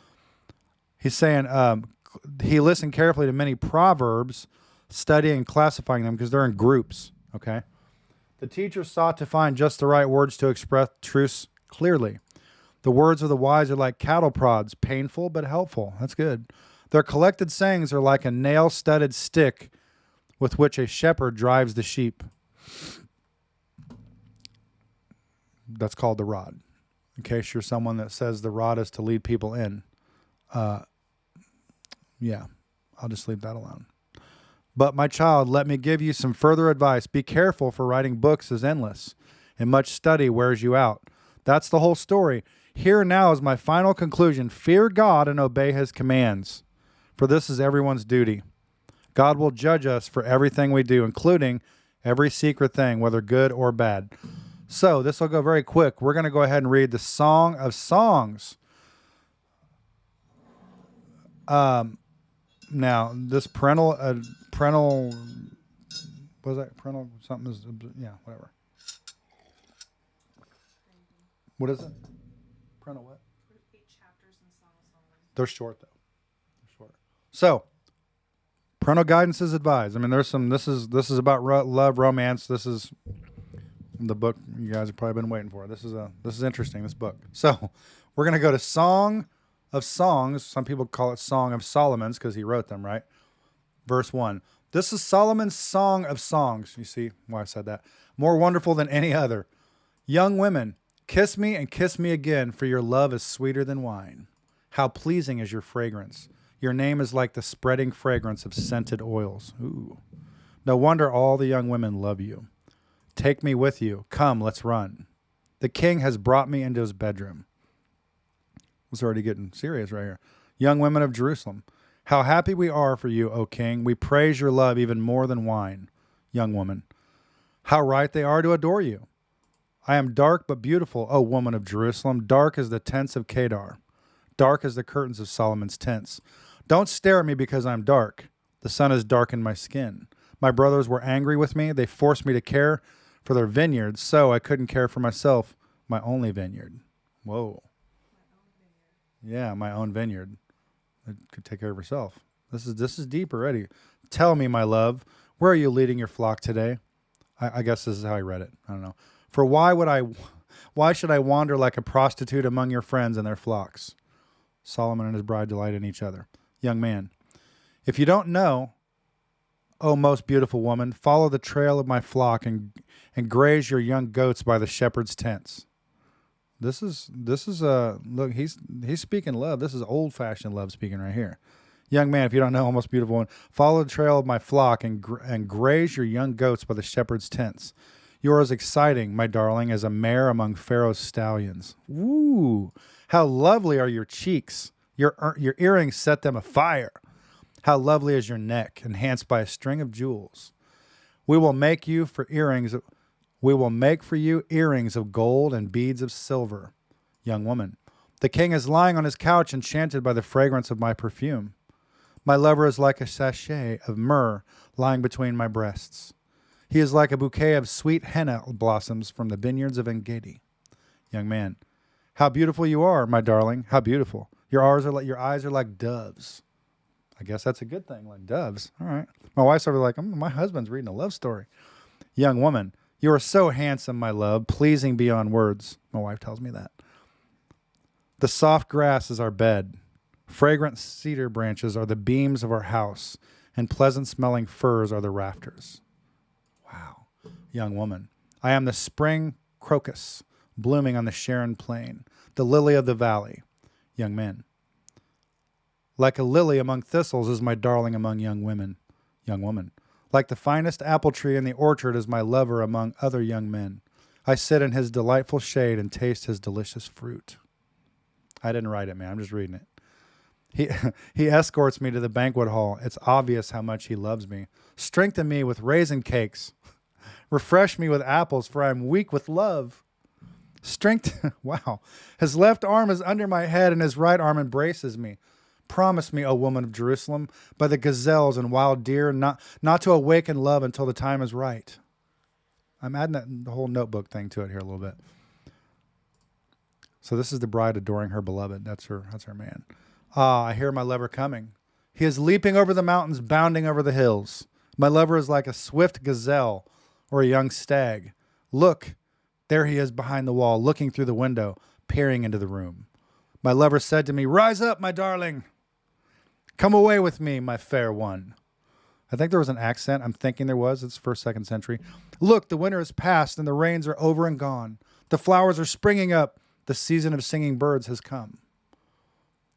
he's saying he listened carefully to many proverbs, studying and classifying them because they're in groups. Okay. The teacher sought to find just the right words to express truths clearly. The words of the wise are like cattle prods, painful but helpful. That's good. Their collected sayings are like a nail-studded stick with which a shepherd drives the sheep. That's called the rod. In case you're someone that says the rod is to lead people in. Yeah, I'll just leave that alone. But my child, let me give you some further advice. Be careful, for writing books is endless, and much study wears you out. That's the whole story. Here now is my final conclusion. Fear God and obey His commands, for this is everyone's duty. God will judge us for everything we do, including every secret thing, whether good or bad. So this will go very quick. We're going to go ahead and read the Song of Songs. Now, this parental, what was that? Parental something is, whatever. What is it? Parental what? 8 chapters in Song of Songs. They're short, though. They're short. So, parental guidance is advised. I mean, this is about love, romance. This is the book you guys have probably been waiting for. This is interesting, this book. So, we're going to go to Song of Songs. Some people call it Song of Solomon's because he wrote them, right? Verse 1. This is Solomon's Song of Songs. You see why I said that. More wonderful than any other. Young women, kiss me and kiss me again, for your love is sweeter than wine. How pleasing is your fragrance. Your name is like the spreading fragrance of scented oils. Ooh. No wonder all the young women love you. Take me with you. Come, let's run. The king has brought me into his bedroom. It's already getting serious right here. Young women of Jerusalem, how happy we are for you, O king. We praise your love even more than wine. Young woman, how right they are to adore you. I am dark but beautiful, O woman of Jerusalem, dark as the tents of Kedar, dark as the curtains of Solomon's tents. Don't stare at me because I'm dark. The sun has darkened my skin. My brothers were angry with me. They forced me to care for their vineyards, so I couldn't care for myself, my only vineyard. Whoa. Yeah, my own vineyard. It could take care of herself. This is deep already. Tell me, my love, where are you leading your flock today? I guess this is how I read it. I don't know. For why should I wander like a prostitute among your friends and their flocks? Solomon and his bride delight in each other. Young man, if you don't know, O most beautiful woman, follow the trail of my flock and graze your young goats by the shepherd's tents. This is look, he's speaking love. This is old-fashioned love speaking right here. Young man, if you don't know, O most beautiful one, follow the trail of my flock and graze your young goats by the shepherd's tents. You are as exciting, my darling, as a mare among Pharaoh's stallions. Woo! How lovely are your cheeks. Your earrings set them afire. How lovely is your neck, enhanced by a string of jewels. We will make for you earrings of gold and beads of silver. Young woman, the king is lying on his couch, enchanted by the fragrance of my perfume. My lover is like a sachet of myrrh lying between my breasts. He is like a bouquet of sweet henna blossoms from the vineyards of En-Gedi. Young man, how beautiful you are, my darling. How beautiful. Your eyes are like doves. I guess that's a good thing, like doves. All right. My wife's over like, my husband's reading a love story. Young woman, you are so handsome, my love, pleasing beyond words. My wife tells me that. The soft grass is our bed. Fragrant cedar branches are the beams of our house, and pleasant-smelling firs are the rafters. Wow. Young woman, I am the spring crocus, blooming on the Sharon plain, the lily of the valley. Young men, like a lily among thistles is my darling among young women. Young woman, like the finest apple tree in the orchard is my lover among other young men. I sit in his delightful shade and taste his delicious fruit. I didn't write it, man. I'm just reading it. He escorts me to the banquet hall. It's obvious how much he loves me. Strengthen me with raisin cakes. Refresh me with apples, for I am weak with love. Wow. His left arm is under my head, and his right arm embraces me. Promise me, O woman of Jerusalem, by the gazelles and wild deer, not to awaken love until the time is right. I'm adding the whole notebook thing to it here a little bit. So this is the bride adoring her beloved. That's her man. Ah, I hear my lover coming. He is leaping over the mountains, bounding over the hills. My lover is like a swift gazelle or a young stag. Look, there he is behind the wall, looking through the window, peering into the room. My lover said to me, rise up, my darling. Come away with me, my fair one. I think there was an accent. I'm thinking there was. It's first, second century. Look, the winter is past and the rains are over and gone. The flowers are springing up. The season of singing birds has come.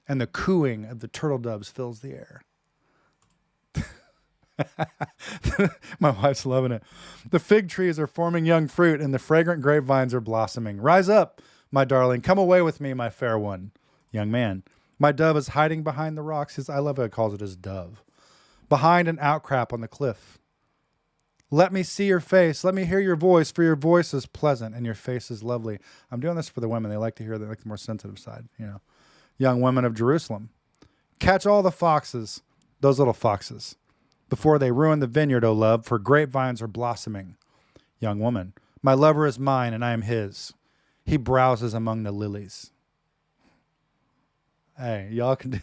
And the cooing of the turtle doves fills the air. My wife's loving it. The fig trees are forming young fruit and the fragrant grapevines are blossoming. Rise up, my darling. Come away with me, my fair one. Young man, my dove is hiding behind the rocks. I love how it calls it his dove. Behind an outcrop on the cliff. Let me see your face. Let me hear your voice, for your voice is pleasant and your face is lovely. I'm doing this for the women. They like to hear the more sensitive side, Young women of Jerusalem, catch all the foxes, those little foxes, before they ruin the vineyard, O love, for grapevines are blossoming. Young woman, my lover is mine and I am his. He browses among the lilies. Hey, y'all can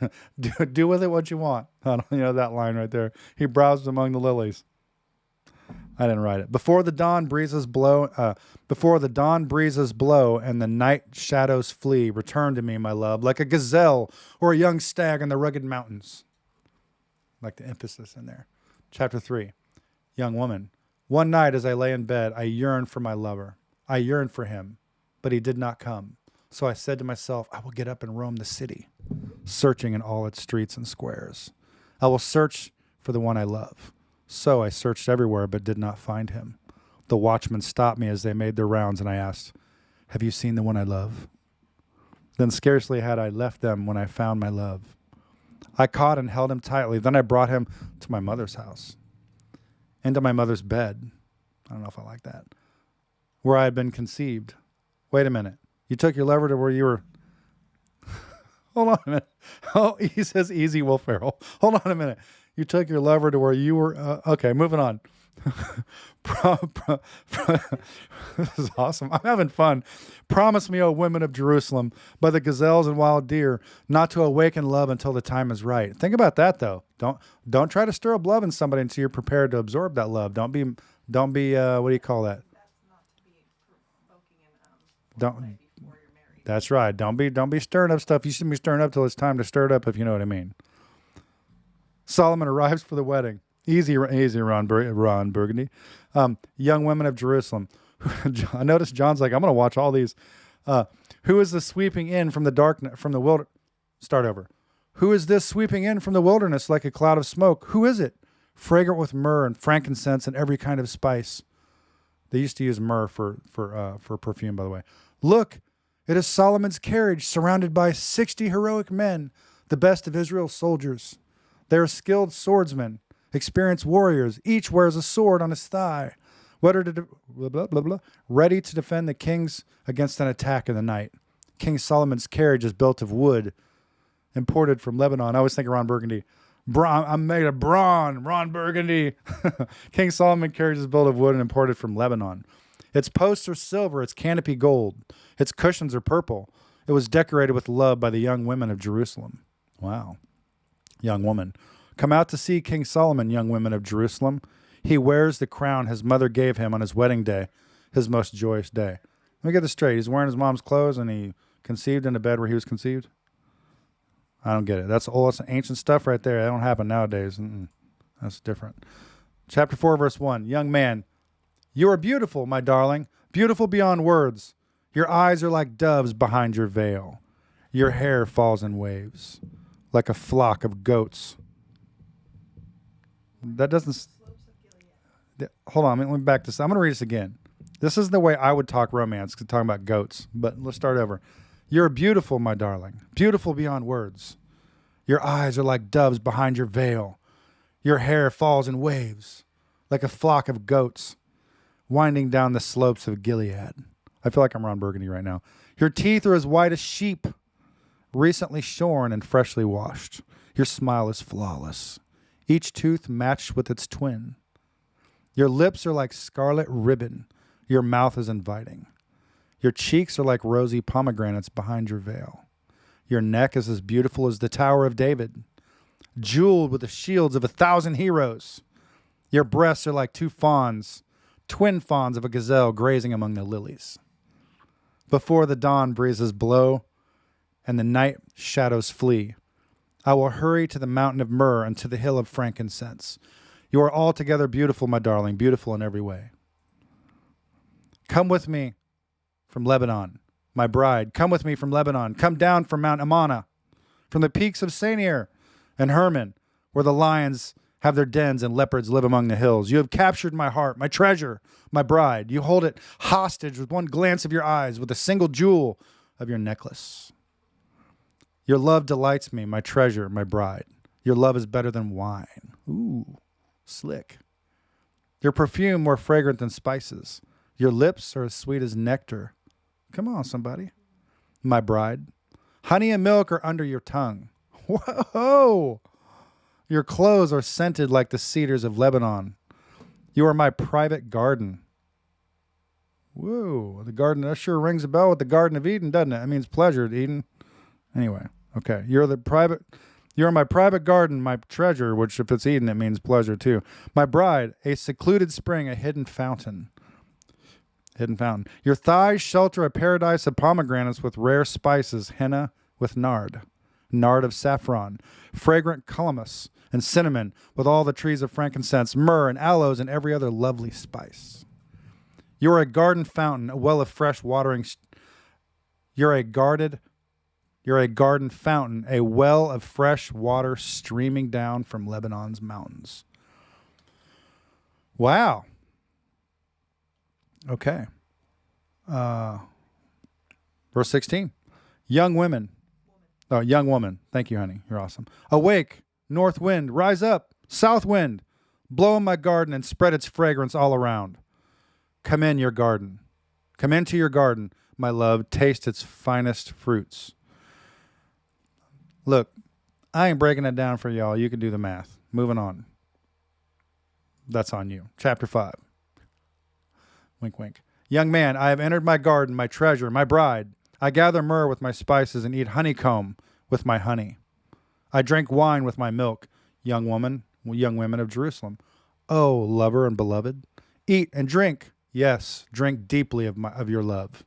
do with it what you want. That line right there. He browses among the lilies. I didn't write it. Before the dawn breezes blow and the night shadows flee, return to me, my love, like a gazelle or a young stag in the rugged mountains. Like the emphasis in there. Chapter 3. Young woman, one night as I lay in bed, I yearned for my lover. I yearned for him, but he did not come. So I said to myself, I will get up and roam the city, searching in all its streets and squares. I will search for the one I love. So I searched everywhere, but did not find him. The watchmen stopped me as they made their rounds, and I asked, have you seen the one I love? Then scarcely had I left them when I found my love. I caught and held him tightly. Then I brought him to my mother's house, into my mother's bed. I don't know if I like that. Where I had been conceived. Wait a minute. You took your lover to where you were... Hold on a minute. Oh, he says easy, Will Ferrell. Hold on a minute. You took your lover to where you were... okay, moving on. This is awesome. I'm having fun. Promise me, O women of Jerusalem, by the gazelles and wild deer, not to awaken love until the time is right. Think about that, though. Don't try to stir up love in somebody until you're prepared to absorb that love. Don't be. What do you call that? That's not to be provoking and Don't. before you're married. That's right. Don't be stirring up stuff you shouldn't be stirring up till it's time to stir it up, if you know what I mean. Solomon arrives for the wedding. Easy, Ron Burgundy. Young women of Jerusalem. I noticed John's like, I'm going to watch all these. Who is this sweeping in from the darkness, from the wilderness? Start over. Who is this sweeping in from the wilderness like a cloud of smoke? Who is it? Fragrant with myrrh and frankincense and every kind of spice. They used to use myrrh for perfume, by the way. Look, it is Solomon's carriage surrounded by 60 heroic men, the best of Israel's soldiers. They are skilled swordsmen, experienced warriors. Each wears a sword on his thigh, ready to defend the kings against an attack in the night. King Solomon's carriage is built of wood, imported from Lebanon. I always think of Ron Burgundy. I'm made of brawn, Ron Burgundy. King Solomon carriage is built of wood and imported from Lebanon. Its posts are silver, its canopy gold. Its cushions are purple. It was decorated with love by the young women of Jerusalem. Wow. Young woman. Come out to see King Solomon, young women of Jerusalem. He wears the crown his mother gave him on his wedding day, his most joyous day. Let me get this straight. He's wearing his mom's clothes and he conceived in the bed where he was conceived? I don't get it. That's ancient stuff right there. That don't happen nowadays. That's different. Chapter 4, verse 1. Young man, you are beautiful, my darling, beautiful beyond words. Your eyes are like doves behind your veil. Your hair falls in waves, like a flock of goats. That doesn't... Hold on, let me back this. I'm going to read this again. This is the way I would talk romance, talking about goats. But let's start over. You're beautiful, my darling, beautiful beyond words. Your eyes are like doves behind your veil. Your hair falls in waves, like a flock of goats, winding down the slopes of Gilead. I feel like I'm Ron Burgundy right now. Your teeth are as white as sheep, recently shorn and freshly washed. Your smile is flawless, each tooth matched with its twin. Your lips are like scarlet ribbon. Your mouth is inviting. Your cheeks are like rosy pomegranates behind your veil. Your neck is as beautiful as the Tower of David, jeweled with the shields of 1,000 heroes. Your breasts are like two fawns, twin fawns of a gazelle grazing among the lilies. Before the dawn breezes blow and the night shadows flee, I will hurry to the mountain of myrrh and to the hill of frankincense. You are altogether beautiful, my darling, beautiful in every way. Come with me from Lebanon, my bride. Come with me from Lebanon. Come down from Mount Amana, from the peaks of Senir and Hermon, where the lions have their dens and leopards live among the hills. You have captured my heart, my treasure, my bride. You hold it hostage with one glance of your eyes, with a single jewel of your necklace. Your love delights me, my treasure, my bride. Your love is better than wine. Ooh, slick. Your perfume more fragrant than spices. Your lips are as sweet as nectar. Come on, somebody. My bride. Honey and milk are under your tongue. Whoa! Your clothes are scented like the cedars of Lebanon. You are my private garden. Whoa, the garden, that sure rings a bell with the Garden of Eden, doesn't it? That means pleasure, Eden. Anyway, okay. You're my private garden, my treasure, which if it's Eden, it means pleasure too. My bride, a secluded spring, a hidden fountain. Hidden fountain. Your thighs shelter a paradise of pomegranates with rare spices, henna with nard of saffron, fragrant calamus and cinnamon with all the trees of frankincense, myrrh and aloes and every other lovely spice. You are a garden fountain, a well of fresh watering. You're a garden fountain, a well of fresh water streaming down from Lebanon's mountains. Wow. Okay. Verse 16. Young women. Oh, young woman. Thank you, honey. You're awesome. Awake, north wind, rise up, south wind, blow in my garden and spread its fragrance all around. Come in your garden. Come into your garden, my love, taste its finest fruits. Look, I ain't breaking it down for y'all. You can do the math. Moving on. That's on you. Chapter 5. Wink, wink. Young man, I have entered my garden, my treasure, my bride. I gather myrrh with my spices and eat honeycomb with my honey. I drink wine with my milk, young woman, young women of Jerusalem. Oh, lover and beloved, eat and drink. Yes, drink deeply of your love,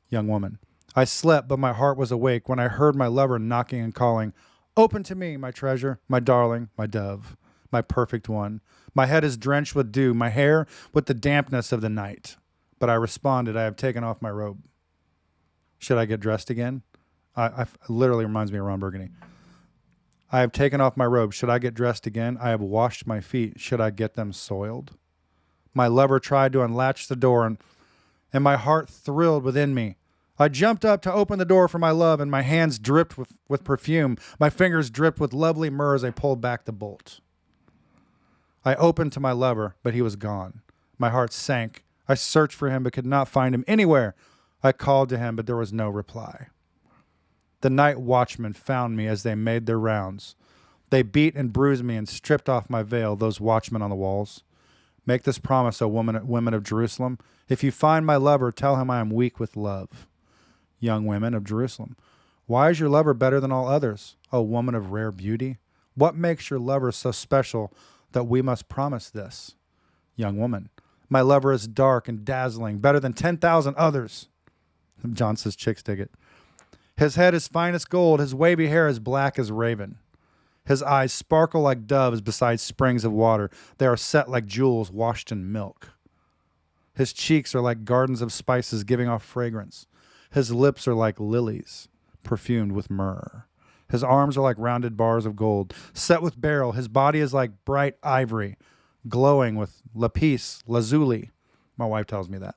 young woman. I slept, but my heart was awake when I heard my lover knocking and calling, open to me, my treasure, my darling, my dove, my perfect one. My head is drenched with dew, my hair with the dampness of the night. But I responded, I have taken off my robe. Should I get dressed again? Literally reminds me of Ron Burgundy. I have taken off my robe. Should I get dressed again? I have washed my feet. Should I get them soiled? My lover tried to unlatch the door, and my heart thrilled within me. I jumped up to open the door for my love, and my hands dripped with perfume. My fingers dripped with lovely myrrh as I pulled back the bolt. I opened to my lover, but he was gone. My heart sank. I searched for him, but could not find him anywhere. I called to him, but there was no reply. The night watchmen found me as they made their rounds. They beat and bruised me and stripped off my veil, those watchmen on the walls. Make this promise, O women of Jerusalem. If you find my lover, tell him I am weak with love. Young women of Jerusalem, why is your lover better than all others, O woman of rare beauty? What makes your lover so special that we must promise this? Young woman, my lover is dark and dazzling, better than 10,000 others. John says chicks dig it. His head is fine as gold, his wavy hair is black as raven. His eyes sparkle like doves beside springs of water. They are set like jewels washed in milk. His cheeks are like gardens of spices giving off fragrance. His lips are like lilies, perfumed with myrrh. His arms are like rounded bars of gold, set with beryl. His body is like bright ivory, glowing with lapis lazuli. My wife tells me that.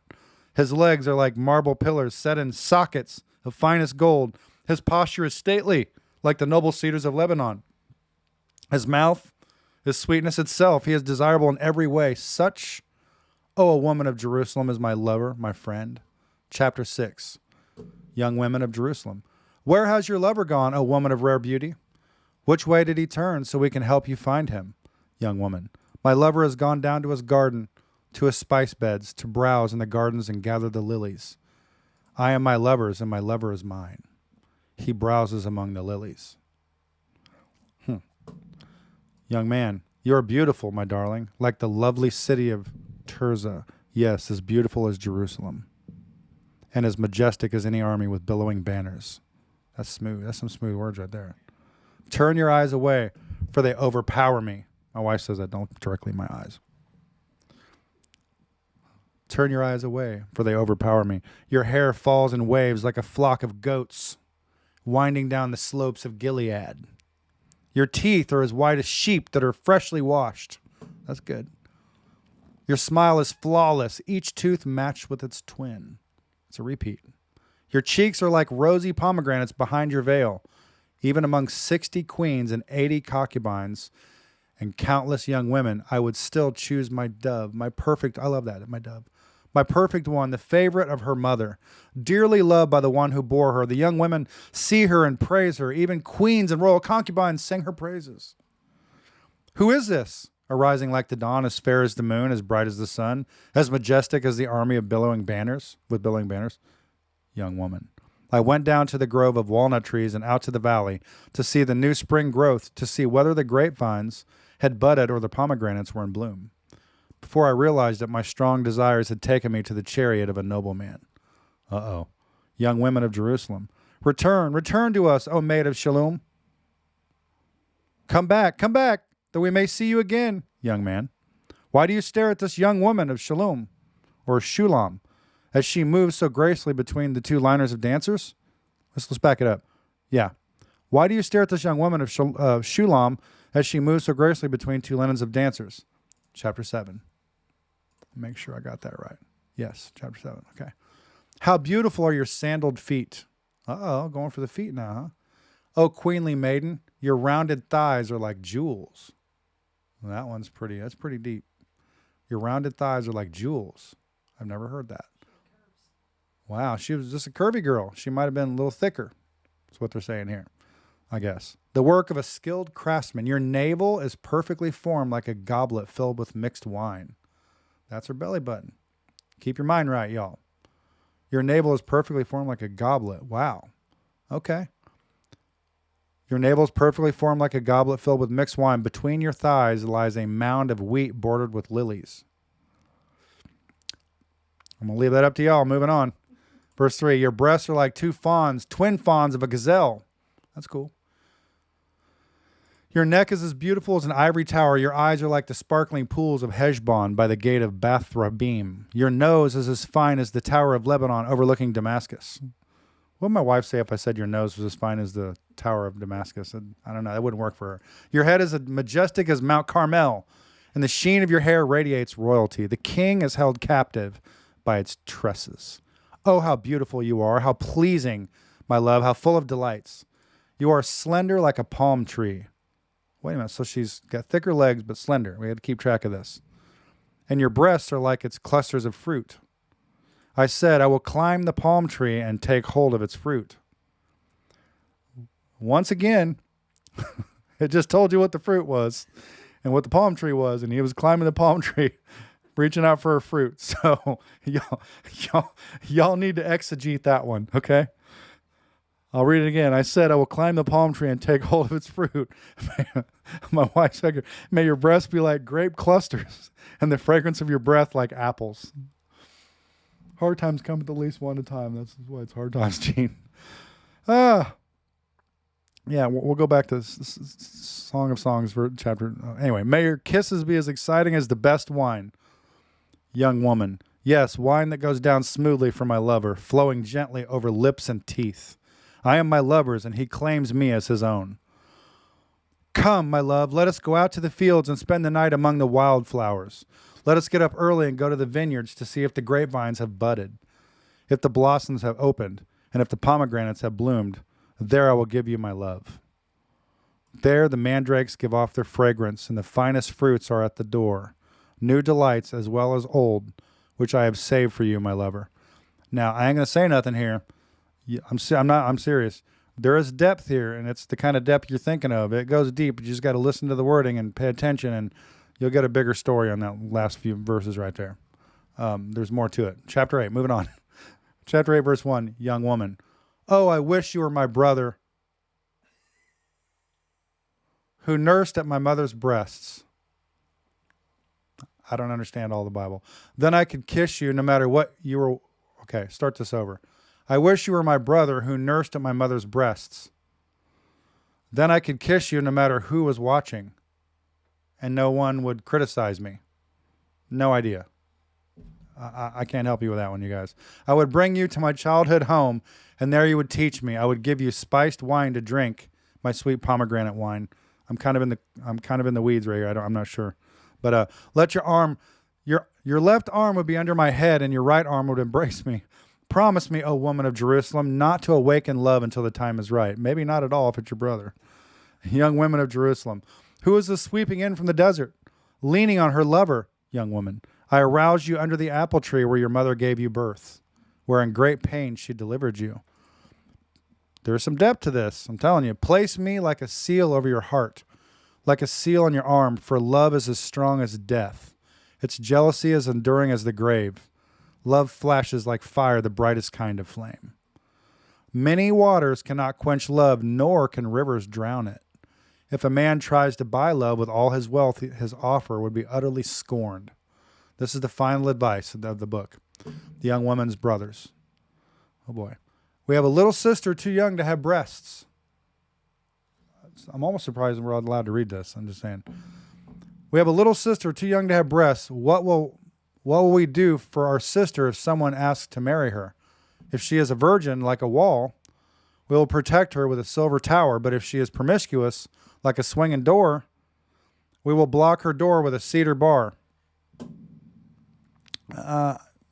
His legs are like marble pillars set in sockets of finest gold. His posture is stately, like the noble cedars of Lebanon. His mouth is sweetness itself. He is desirable in every way. Such, O a woman of Jerusalem, is my lover, my friend. Chapter 6. Young women of Jerusalem. Where has your lover gone, O woman of rare beauty? Which way did he turn so we can help you find him? Young woman. My lover has gone down to his garden, to his spice beds, to browse in the gardens and gather the lilies. I am my lover's, and my lover is mine. He browses among the lilies. Young man, you are beautiful, my darling, like the lovely city of Tirzah. Yes, as beautiful as Jerusalem, and as majestic as any army with billowing banners. That's smooth. That's some smooth words right there. Turn your eyes away, for they overpower me. My wife says that, don't directly in my eyes. Turn your eyes away, for they overpower me. Your hair falls in waves like a flock of goats, winding down the slopes of Gilead. Your teeth are as white as sheep that are freshly washed. That's good. Your smile is flawless, each tooth matched with its twin. It's a repeat. Your cheeks are like rosy pomegranates behind your veil. Even among 60 queens and 80 concubines and countless young women, I would still choose my dove, my perfect, I love that, my dove. My perfect one, the favorite of her mother, dearly loved by the one who bore her. The young women see her and praise her. Even queens and royal concubines sing her praises. Who is this? Arising like the dawn, as fair as the moon, as bright as the sun, as majestic as the army of billowing banners, with billowing banners. Young woman. I went down to the grove of walnut trees and out to the valley to see the new spring growth, to see whether the grapevines had budded or the pomegranates were in bloom. Before I realized it, my strong desires had taken me to the chariot of a nobleman. Uh-oh. Young women of Jerusalem. Return, return to us, O maid of Shalom. Come back, that we may see you again, young man. Why do you stare at this young woman of Shalom, or Shulam, as she moves so gracefully between the two liners of dancers? Let's back it up. Yeah. Why do you stare at this young woman of Shulam as she moves so gracefully between two linens of dancers? Chapter 7. Make sure I got that right. Yes, chapter 7. Okay. How beautiful are your sandaled feet, Uh-oh, going for the feet now, huh? Oh, queenly maiden, your rounded thighs are like jewels. Well, that's pretty deep. Your rounded thighs are like jewels. I've never heard that. Wow, she was just a curvy girl. She might have been a little thicker. That's what they're saying here, I guess. The work of a skilled craftsman. Your navel is perfectly formed like a goblet filled with mixed wine. That's her belly button. Keep your mind right, y'all. Your navel is perfectly formed like a goblet. Wow. Okay. Your navel is perfectly formed like a goblet filled with mixed wine. Between your thighs lies a mound of wheat bordered with lilies. I'm going to leave that up to y'all. Moving on. Verse 3, your breasts are like two fawns, twin fawns of a gazelle. That's cool. Your neck is as beautiful as an ivory tower. Your eyes are like the sparkling pools of Heshbon by the gate of Bath Rabim. Your nose is as fine as the tower of Lebanon overlooking Damascus. What would my wife say if I said your nose was as fine as the tower of Damascus? I don't know. That wouldn't work for her. Your head is as majestic as Mount Carmel, and the sheen of your hair radiates royalty. The king is held captive by its tresses. Oh, how beautiful you are, how pleasing, my love, how full of delights. You are slender like a palm tree. Wait a minute, so she's got thicker legs but slender. We had to keep track of this. And your breasts are like its clusters of fruit. I said, I will climb the palm tree and take hold of its fruit. Once again, it just told you what the fruit was and what the palm tree was, and he was climbing the palm tree, reaching out for a fruit. So y'all need to exegete that one, okay? I'll read it again. I said, I will climb the palm tree and take hold of its fruit. My wife said, may your breasts be like grape clusters and the fragrance of your breath like apples. Hard times come at the least one at a time. That's why it's hard times, Gene. Yeah, we'll go back to Song of Songs for chapter. Anyway, may your kisses be as exciting as the best wine. Young woman. Yes, wine that goes down smoothly for my lover, flowing gently over lips and teeth. I am my lover's, and he claims me as his own. Come, my love, let us go out to the fields and spend the night among the wildflowers. Let us get up early and go to the vineyards to see if the grapevines have budded, if the blossoms have opened, and if the pomegranates have bloomed. There I will give you my love. There the mandrakes give off their fragrance, and the finest fruits are at the door. New delights as well as old, which I have saved for you, my lover. Now, I ain't going to say nothing here. I'm serious. There is depth here, and it's the kind of depth you're thinking of. It goes deep. You just got to listen to the wording and pay attention, and you'll get a bigger story on that last few verses right there. There's more to it. Chapter 8, moving on. Chapter 8, verse 1, young woman. Oh, I wish you were my brother who nursed at my mother's breasts. I don't understand all the Bible. Then I could kiss you no matter what you were. Okay, start this over. I wish you were my brother who nursed at my mother's breasts. Then I could kiss you no matter who was watching, and no one would criticize me. No idea. I can't help you with that one, you guys. I would bring you to my childhood home, and there you would teach me. I would give you spiced wine to drink, my sweet pomegranate wine. I'm kind of in the weeds right here. I'm not sure. But let your left arm would be under my head, and your right arm would embrace me. Promise me, O woman of Jerusalem, not to awaken love until the time is right. Maybe not at all if it's your brother. Young women of Jerusalem, who is this sweeping in from the desert, leaning on her lover, young woman? I aroused you under the apple tree where your mother gave you birth, where in great pain she delivered you. There's some depth to this, I'm telling you. Place me like a seal over your heart, like a seal on your arm, for love is as strong as death. Its jealousy is enduring as the grave. Love flashes like fire, the brightest kind of flame. Many waters cannot quench love, nor can rivers drown it. If a man tries to buy love with all his wealth, his offer would be utterly scorned. This is the final advice of the book. The young woman's brothers. Oh boy. We have a little sister too young to have breasts. I'm almost surprised we're allowed to read this. I'm just saying. We have a little sister too young to have breasts. What will we do for our sister if someone asks to marry her? If she is a virgin like a wall, we will protect her with a silver tower. But if she is promiscuous like a swinging door, we will block her door with a cedar bar.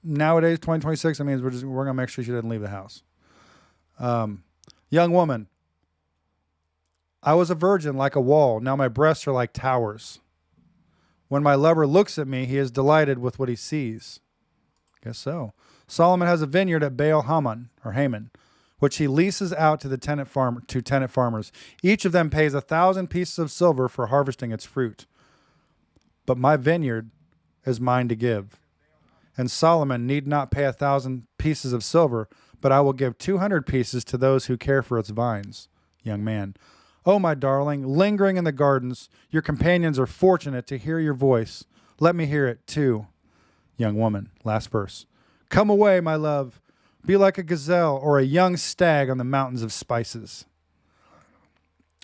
Nowadays, 2026, that means we're going to make sure she doesn't leave the house. Young woman, I was a virgin like a wall. Now my breasts are like towers. When my lover looks at me, he is delighted with what he sees. Guess so. Solomon has a vineyard at Baal Haman, or Haman, which he leases out to tenant farmers. Each of them pays 1,000 pieces of silver for harvesting its fruit. But my vineyard is mine to give. And Solomon need not pay 1,000 pieces of silver, but I will give 200 pieces to those who care for its vines. Young man, oh, my darling, lingering in the gardens, your companions are fortunate to hear your voice. Let me hear it too. Young woman, last verse. Come away, my love. Be like a gazelle or a young stag on the mountains of spices.